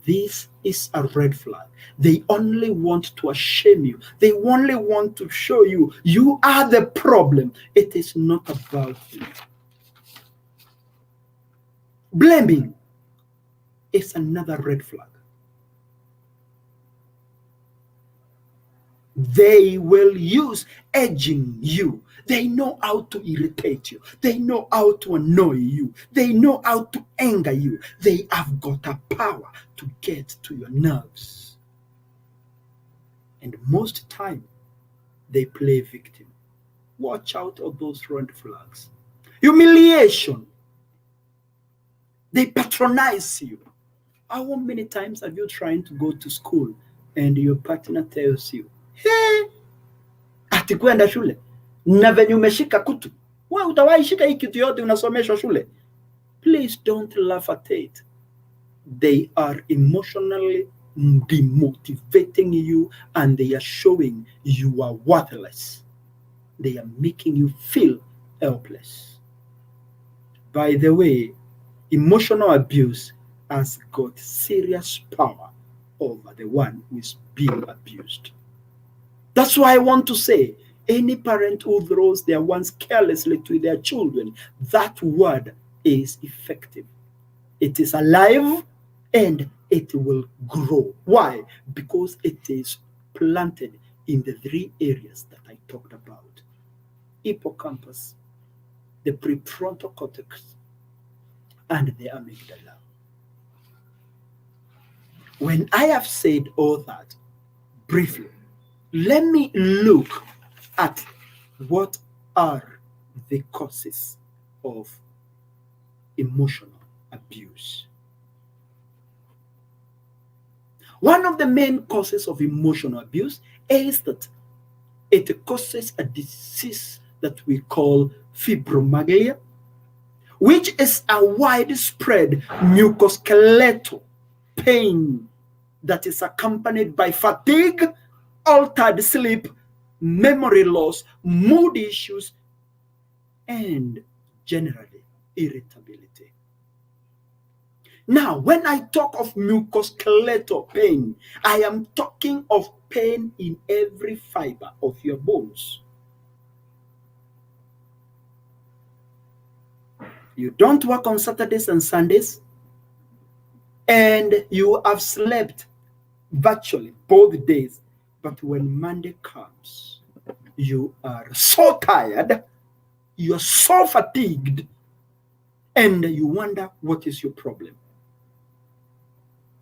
this is a red flag. They only want to shame you. They only want to show you you are the problem. It is not about you. Blaming is another red flag. They will use edging you. They know how to irritate you. They know how to annoy you. They know how to anger you. They have got a power to get to your nerves. And most time, they play victim. Watch out for those red flags. Humiliation. They patronize you. How many times have you tried to go to school and your partner tells you, hey, ati kwenda shule na venye umeshika kutu, wewe utawahi shika hii kitu yote unasomeshwa shule? Please don't laugh at it. They are emotionally demotivating you and they are showing you are worthless. They are making you feel helpless. By the way, emotional abuse has got serious power over the one who is being abused. That's why I want to say, any parent who throws their ones carelessly to their children, that word is effective. It is alive and it will grow. Why? Because it is planted in the 3 areas that I talked about. Hippocampus, the prefrontal cortex, and the amygdala. When I have said all that, briefly, let me look at what are the causes of emotional abuse. One of the main causes of emotional abuse is that it causes a disease that we call fibromyalgia, which is a widespread musculoskeletal pain that is accompanied by fatigue, altered sleep, memory loss, mood issues, and generally irritability. Now, when I talk of musculoskeletal pain, I am talking of pain in every fiber of your bones. You don't work on Saturdays and Sundays, and you have slept virtually both days. But when Monday comes, you are so tired, you are so fatigued, and you wonder what is your problem.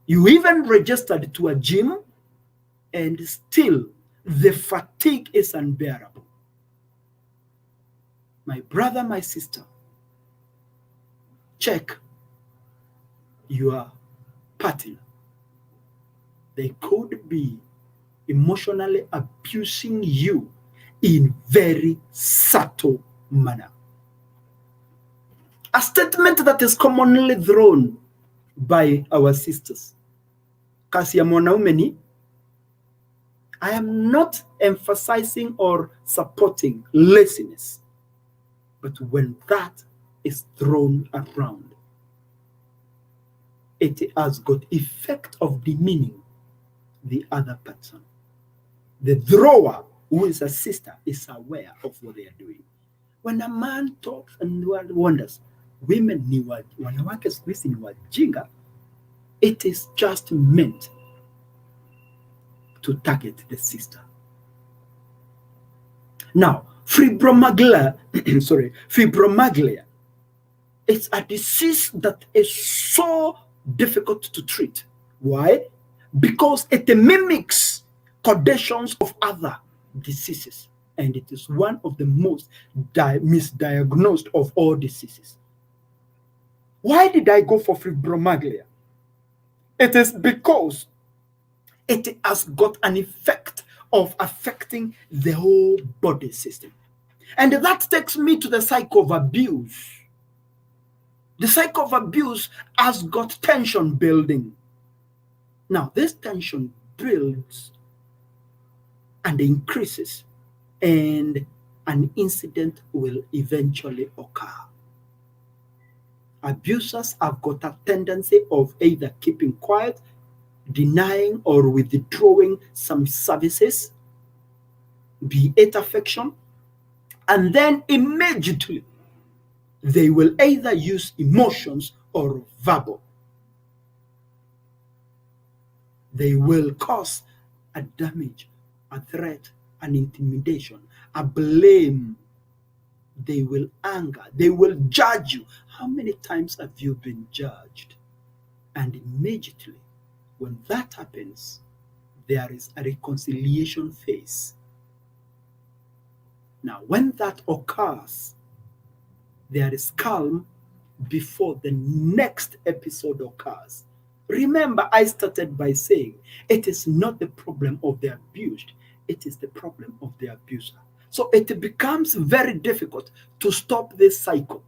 You even registered to a gym, and still the fatigue is unbearable. My brother, my sister, check your partner. They could be emotionally abusing you in very subtle manner. A statement that is commonly thrown by our sisters. Kasi ya mwanaume ni, I am not emphasizing or supporting laziness, but when that is thrown around, it has got effect of demeaning the other person. The thrower, who is a sister, is aware of what they are doing. When a man talks and wonders, women ni wanawake siku hizi ni wajinga, it is just meant to target the sister. Now, fibromyalgia, fibromyalgia, it's a disease that is so difficult to treat. Why? Because it mimics conditions of other diseases, and it is one of the most misdiagnosed of all diseases. Why did I go for fibromyalgia? It is because it has got an effect of affecting the whole body system. And that takes me to the cycle of abuse. The cycle of abuse has got tension building. Now, this tension builds and increases, and an incident will eventually occur. Abusers have got a tendency of either keeping quiet, denying or withdrawing some services, be it affection, and then immediately they will either use emotions or verbal. They will cause a damage, a threat, an intimidation, a blame. They will anger. They will judge you. How many times have you been judged? And immediately, when that happens, there is a reconciliation phase. Now, when that occurs, there is calm before the next episode occurs. Remember, I started by saying it is not the problem of the abused, it is the problem of the abuser. So it becomes very difficult to stop this cycle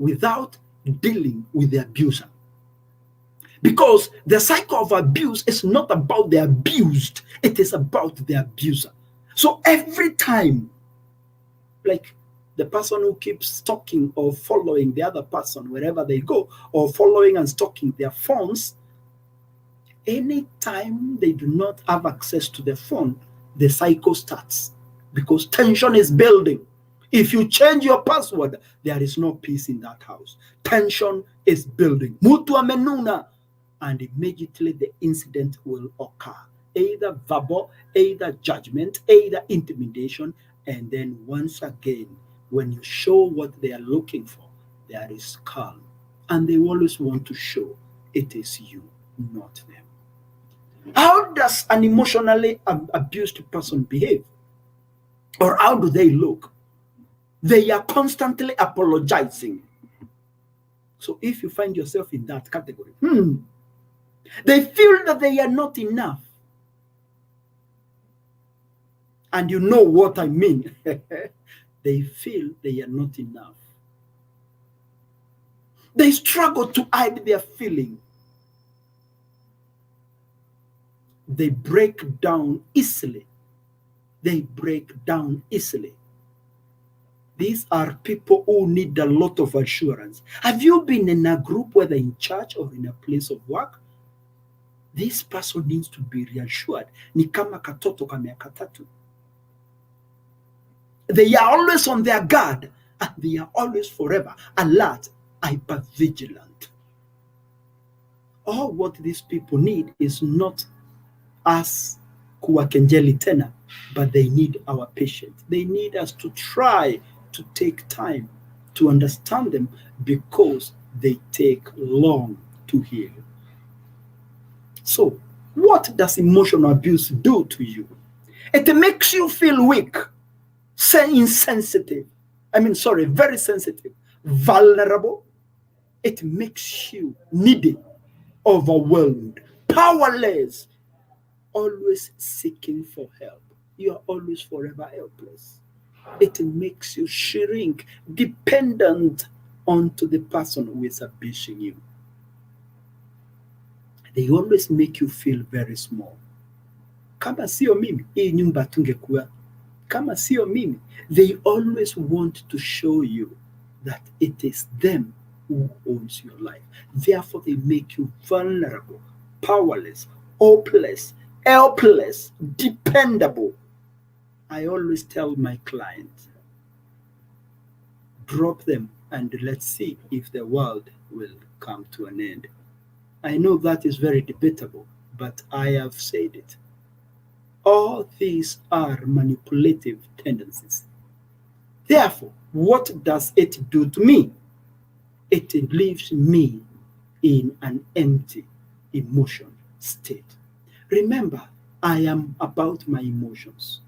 without dealing with the abuser. Because the cycle of abuse is not about the abused, it is about the abuser. So every time, like the person who keeps stalking or following the other person wherever they go, or following and stalking their phones, anytime they do not have access to the phone, the cycle starts because tension is building. If you change your password, there is no peace in that house. Tension is building. Mutu amenuna, and immediately the incident will occur. Either verbal, either judgment, either intimidation, and then once again, when you show what they are looking for, there is calm. And they always want to show it is you, not them. How does an emotionally abused person behave? Or how do they look? They are constantly apologizing. So if you find yourself in that category, They feel that they are not enough. And you know what I mean. They feel they are not enough. They struggle to hide their feeling. They break down easily. They break down easily. These are people who need a lot of assurance. Have you been in a group, whether in church or in a place of work? This person needs to be reassured. Ni kama katoto ka miaka tatu. They are always on their guard, and they are always forever alert, hyper-vigilant. All what these people need is not us kuwakenjeli tena, but they need our patience. They need us to try to take time to understand them, because they take long to heal. So, what does emotional abuse do to you? It makes you feel weak, insensitive. Very sensitive, vulnerable. It makes you needy, overwhelmed, powerless, always seeking for help. You are always forever helpless. It makes you shrink, dependent onto the person who is abusing you. They always make you feel very small. Kama sio mimi, hii nyumba tungekuwa. Kama sio mimi. They always want to show you that it is them who owns your life. Therefore, they make you vulnerable, powerless, hopeless, helpless, dependable. I always tell my clients, drop them and let's see if the world will come to an end. I know that is very debatable, but I have said it. All these are manipulative tendencies. Therefore, what does it do to me? It leaves me in an empty emotion state. Remember, I am about my emotions.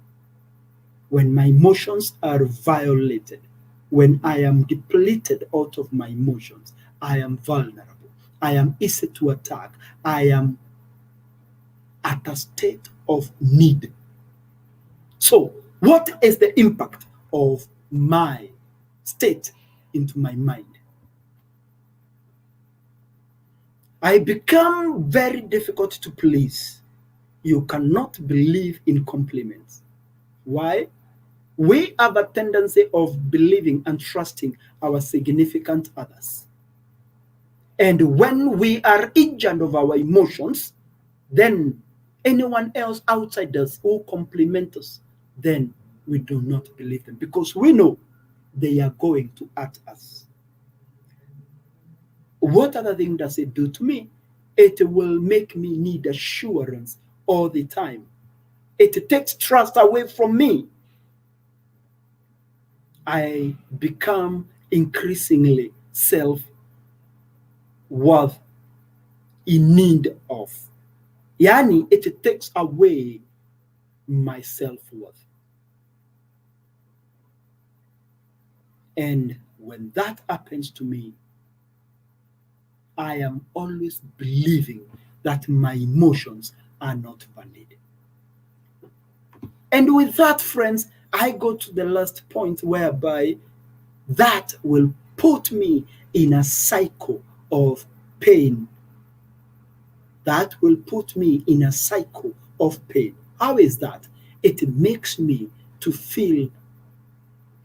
When my emotions are violated, when I am depleted out of my emotions, I am vulnerable. I am easy to attack. I am at a state of need. So, what is the impact of my state into my mind? I become very difficult to please. You cannot believe in compliments. Why? We have a tendency of believing and trusting our significant others. And when we are ignorant of our emotions, then anyone else outside us who compliment us, then we do not believe them, because we know they are going to hurt us. What other thing does it do to me? It will make me need assurance all the time. It takes trust away from me. I become increasingly self-worth in need of. Yani, it takes away my self-worth. And when that happens to me, I am always believing that my emotions are not valid. And with that, friends, I go to the last point, whereby that will put me in a cycle of pain. That will put me in a cycle of pain. How is that? It makes me to feel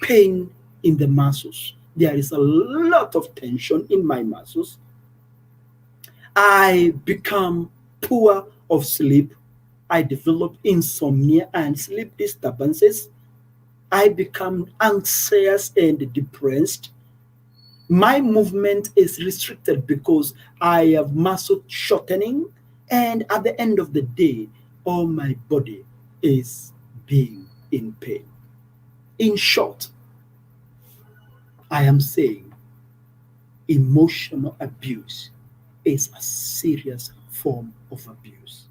pain in the muscles. There is a lot of tension in my muscles. I become poor of sleep. I develop insomnia and sleep disturbances. I become anxious and depressed. My movement is restricted because I have muscle shortening, and at the end of the day, all my body is being in pain. In short, I am saying emotional abuse is a serious form of abuse.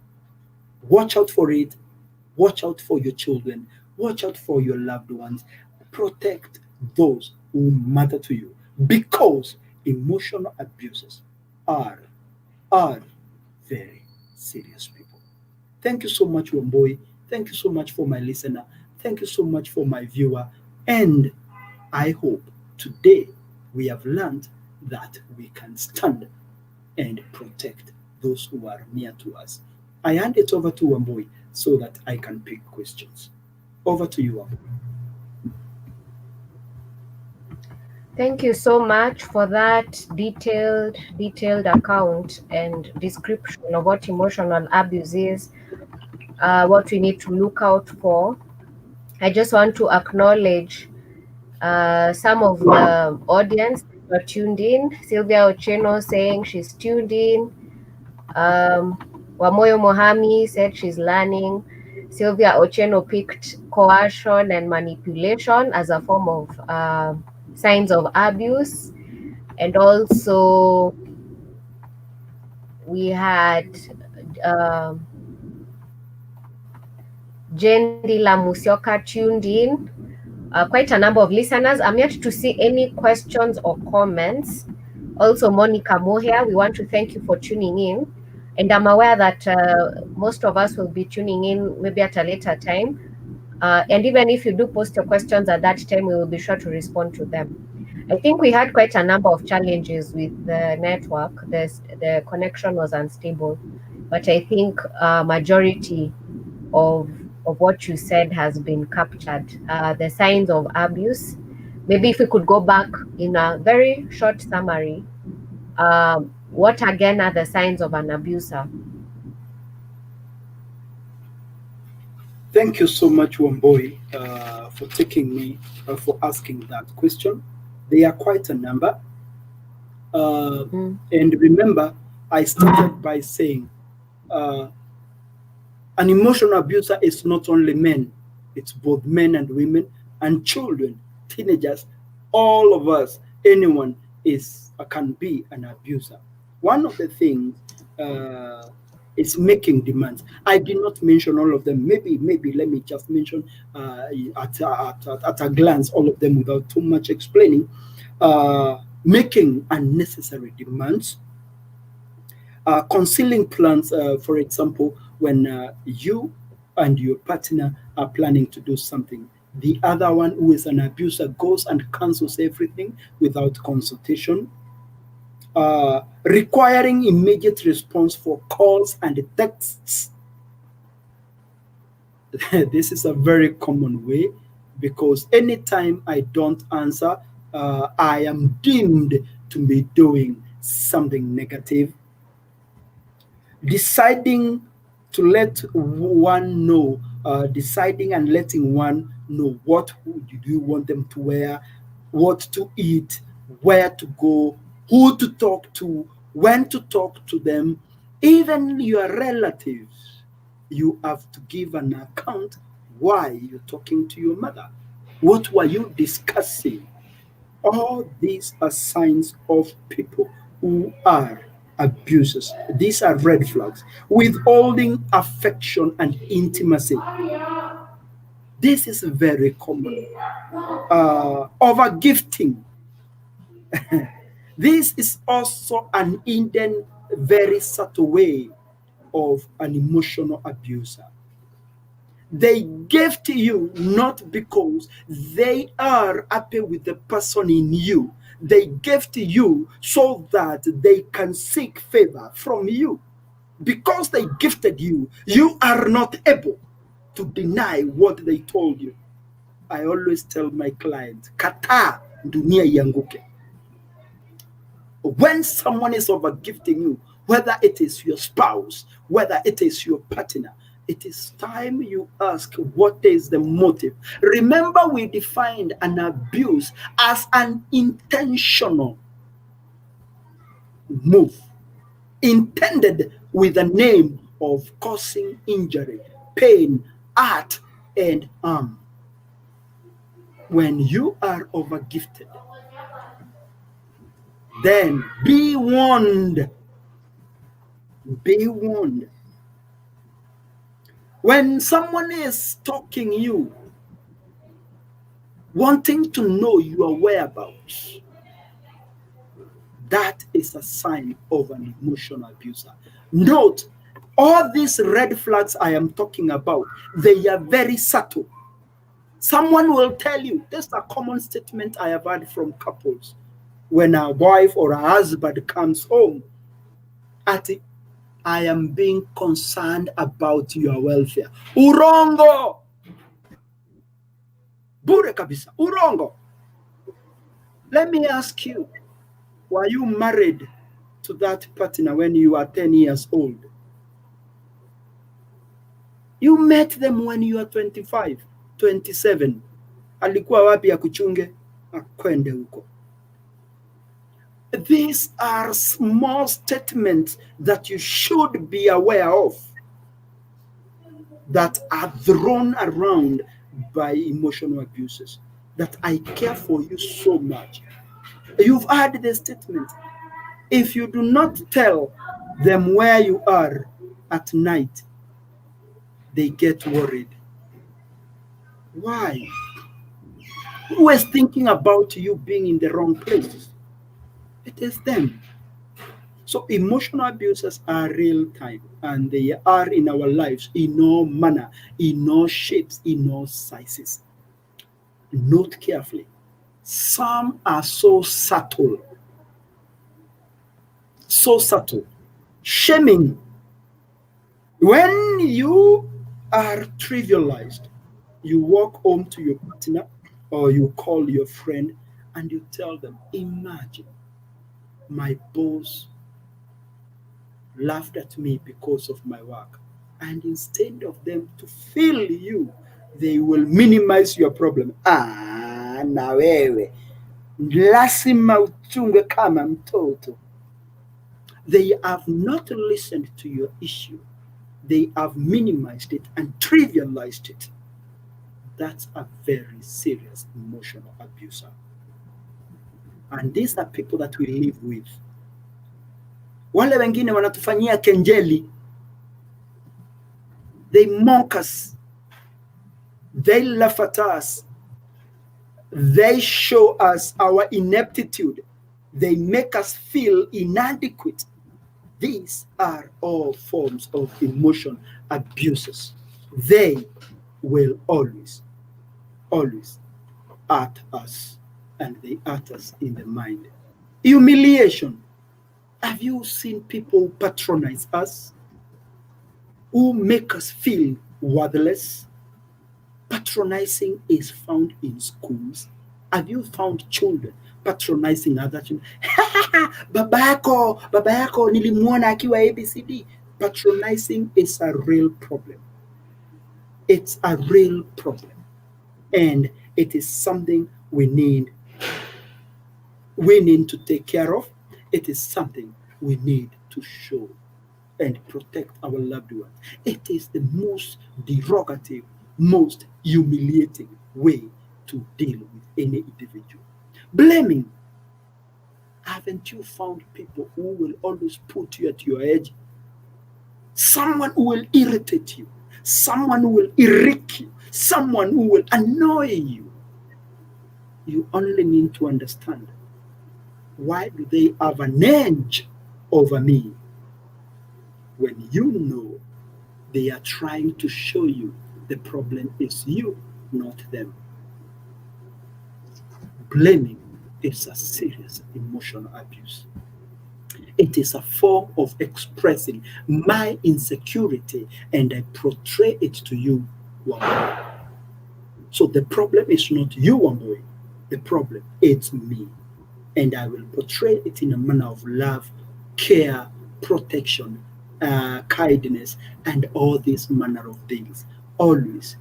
Watch out for it. Watch out for your children. Watch out for your loved ones. Protect those who matter to you, because emotional abuses are very serious people. Thank you so much, Wamboi. Thank you so much for my listener. Thank you so much for my viewer. And I hope today we have learned that we can stand and protect those who are near to us. I hand it over to Wamboi so that I can pick questions. Over to you, Wamboi. Thank you so much for that detailed account and description of what emotional abuse is, what we need to look out for. I just want to acknowledge some of the audience who are tuned in. Sylvia Ocheno saying she's tuned in. Wamoyo Mohami said she's learning. Sylvia Ocheno picked coercion and manipulation as a form of signs of abuse. And also we had Jendi Lamusioka tuned in. Quite a number of listeners. I'm yet to see any questions or comments. Also, Monica Moher, we want to thank you for tuning in. And I'm aware that most of us will be tuning in maybe at a later time. And even if you do post your questions at that time, we will be sure to respond to them. I think we had quite a number of challenges with the network. The connection was unstable, but I think majority of what you said has been captured. The signs of abuse. Maybe if we could go back in a very short summary, what again are the signs of an abuser? Thank you so much, Wamboi, for taking me, for asking that question. They are quite a number. And remember, I started by saying an emotional abuser is not only men, it's both men and women and children, teenagers, all of us, anyone can be an abuser. One of the things is making demands. I did not mention all of them. Maybe let me just mention at a glance all of them without too much explaining. Making unnecessary demands, concealing plans, for example, when you and your partner are planning to do something, the other one who is an abuser goes and cancels everything without consultation, requiring immediate response for calls and texts. This is a very common way, because anytime I don't answer, I am deemed to be doing something negative. Deciding to let one know, deciding and letting one know what do you want them to wear, what to eat, where to go, who to talk to, when to talk to them, even your relatives. You have to give an account why you're talking to your mother. What were you discussing? All these are signs of people who are abusers. These are red flags. Withholding affection and intimacy. This is very common. Over gifting. This is also an hidden, very subtle way of an emotional abuser. They give to you not because they are happy with the person in you. They give to you so that they can seek favor from you. Because they gifted you, you are not able to deny what they told you. I always tell my clients, kata dunia ianguke. When someone is over gifting you, whether it is your spouse, whether it is your partner, it is time you ask, what is the motive? Remember, we defined an abuse as an intentional move intended with the name of causing injury, pain, hurt, and harm. When you are overgifted, then be warned. Be warned. When someone is stalking you, wanting to know your whereabouts, that is a sign of an emotional abuser. Note, all these red flags I am talking about, they are very subtle. Someone will tell you, this is a common statement I have heard from couples. When a wife or a husband comes home, ati, I am being concerned about your welfare. Urongo! Bure kabisa. Urongo. Let me ask you, were you married to that partner when you were 10 years old? You met them when you were 25, 27. Alikuwa wapi akuchunge? Akwende huko. These are small statements that you should be aware of that are thrown around by emotional abuses. That I care for you so much. You've heard the statement. If you do not tell them where you are at night, they get worried. Why? Who is thinking about you being in the wrong place? It is them. So emotional abuses are real time, and they are in our lives in all manner, in all shapes, in all sizes. Note carefully. Some are so subtle. So subtle. Shaming. When you are trivialized, you walk home to your partner or you call your friend and you tell them, imagine my boss laughed at me because of my work. And instead of them to feel you, they will minimize your problem. Na wewe lazima uchunge kama mtoto. They have not listened to your issue. They have minimized it and trivialized it. That's a very serious emotional abuser. And these are people that we live with. Wale wengine wanatufanyia kenjeli. They mock us. They laugh at us. They show us our ineptitude. They make us feel inadequate. These are all forms of emotion abuses. They will always hurt us, and they hurt us in the mind. Humiliation. Have you seen people patronize us? Who make us feel worthless? Patronizing is found in schools. Have you found children patronizing other children? Baba yako nilimuona akiwa ABCD. Patronizing is a real problem. It's a real problem. And it is something we need to take care of. It is something we need to show and protect our loved ones. It is the most derogative, most humiliating way to deal with any individual. Blaming. Haven't you found people who will always put you at your edge? Someone who will irritate you. Someone who will irritate you. Someone who will annoy you. You only need to understand, why do they have an edge over me? When you know they are trying to show you the problem is you, not them. Blaming is a serious emotional abuse. It is a form of expressing my insecurity and I portray it to you, Wambui. So the problem is not you, Wambui. The problem is me. And I will portray it in a manner of love, care, protection, kindness, and all these manner of things. Always,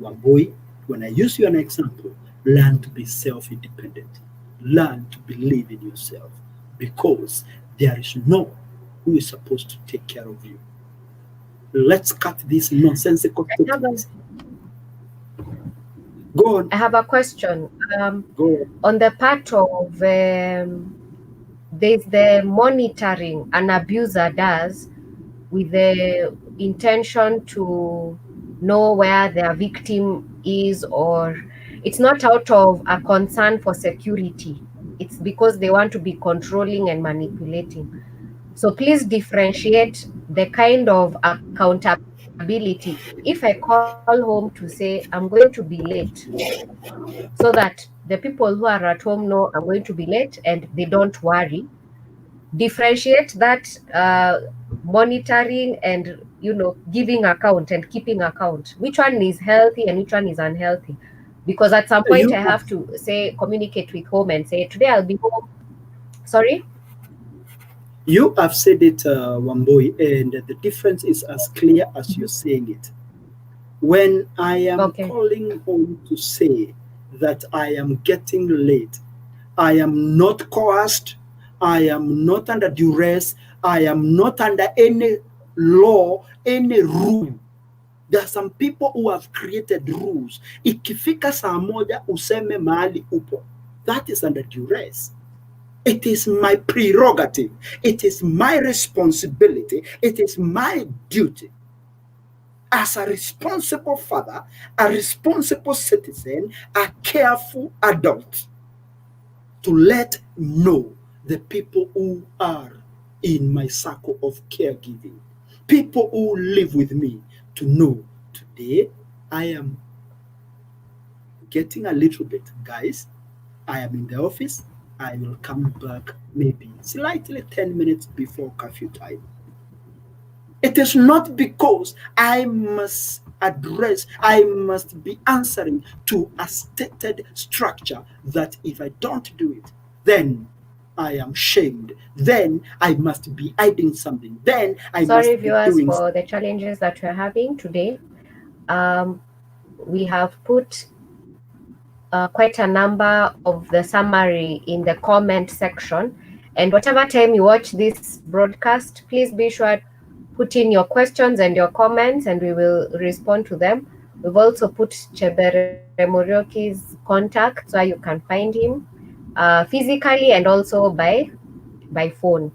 Wambui, when I use you as an example, learn to be self-independent. Learn to believe in yourself, because there is no one who is supposed to take care of you. Let's cut this nonsensical statements. Go on. I have a question. Go on the part of there's the monitoring an abuser does with the intention to know where their victim is, or it's not out of a concern for security. It's because they want to be controlling and manipulating. So please differentiate the kind of accountability. If I call home to say I'm going to be late, so that the people who are at home know I'm going to be late and they don't worry, differentiate that monitoring and giving account and keeping account, which one is healthy and which one is unhealthy. Because at some point You I have have to say communicate with home and say today I'll be home. Sorry. you have said it, Wamboi, and the difference is as clear as you're saying it. When I am Okay. calling home to say that I am getting late, I am not coerced, I am not under duress, I am not under any law, any rule. There are some people who have created rules. Ikifika saa moja useme mahali upo. That is under duress. It is my prerogative. It is my responsibility. It is my duty as a responsible father, a responsible citizen, a careful adult to let know the people who are in my circle of caregiving, people who live with me, to know today I am getting a little bit, guys. I am in the office. I will come back maybe slightly 10 minutes before curfew time. It is not because I must I must be answering to a stated structure that if I don't do it, then I am shamed. Then I must be hiding something. Then I Sorry must be viewers doing for something. the challenges that we're having today. We have put quite a number of the summary in the comment section, and whatever time you watch this broadcast, please be sure put in your questions and your comments and we will respond to them. We've also put Chebere Morioki's contact so you can find him physically and also by phone.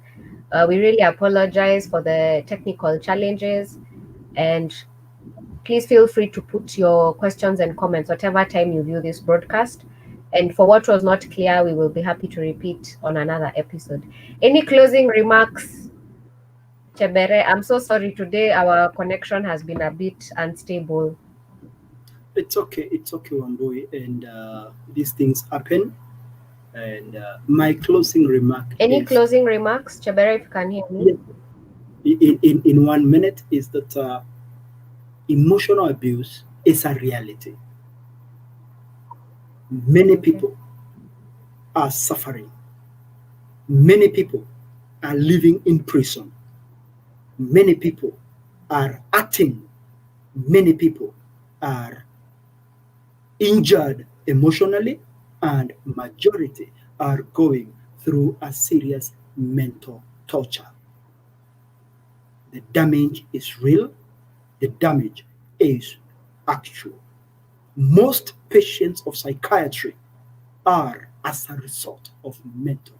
We really apologize for the technical challenges, and please feel free to put your questions and comments whatever time you view this broadcast. And for what was not clear, we will be happy to repeat on another episode. Any closing remarks, Chebere? I'm so sorry today our connection has been a bit unstable. It's okay, Wambui, and these things happen. And my closing remark Any is, closing remarks, Chebere, if you can hear me? yeah, in 1 minute, is that emotional abuse is a reality. Many Okay. people are suffering. Many people are living in prison. Many people are acting. Many people are injured emotionally, and majority are going through a serious mental torture. The damage is real. The damage is actual. Most patients of psychiatry are as a result of mental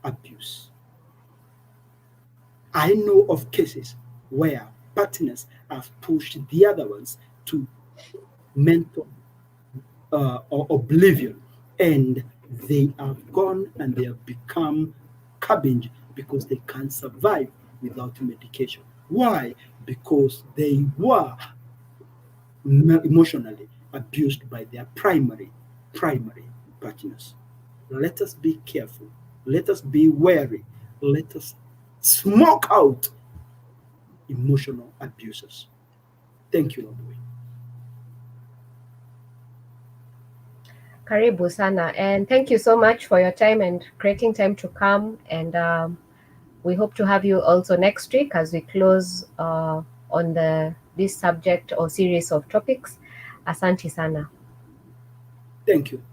abuse. I know of cases where partners have pushed the other ones to mental or oblivion, and they have gone and they have become cabbage because they can't survive without medication. Why? Because they were emotionally abused by their primary partners. Let us be careful. Let us be wary. Let us smoke out emotional abusers. Thank you, Lord. Karibu sana, and thank you so much for your time and creating time to come. And we hope to have you also next week as we close on this subject or series of topics. Asante sana. Thank you.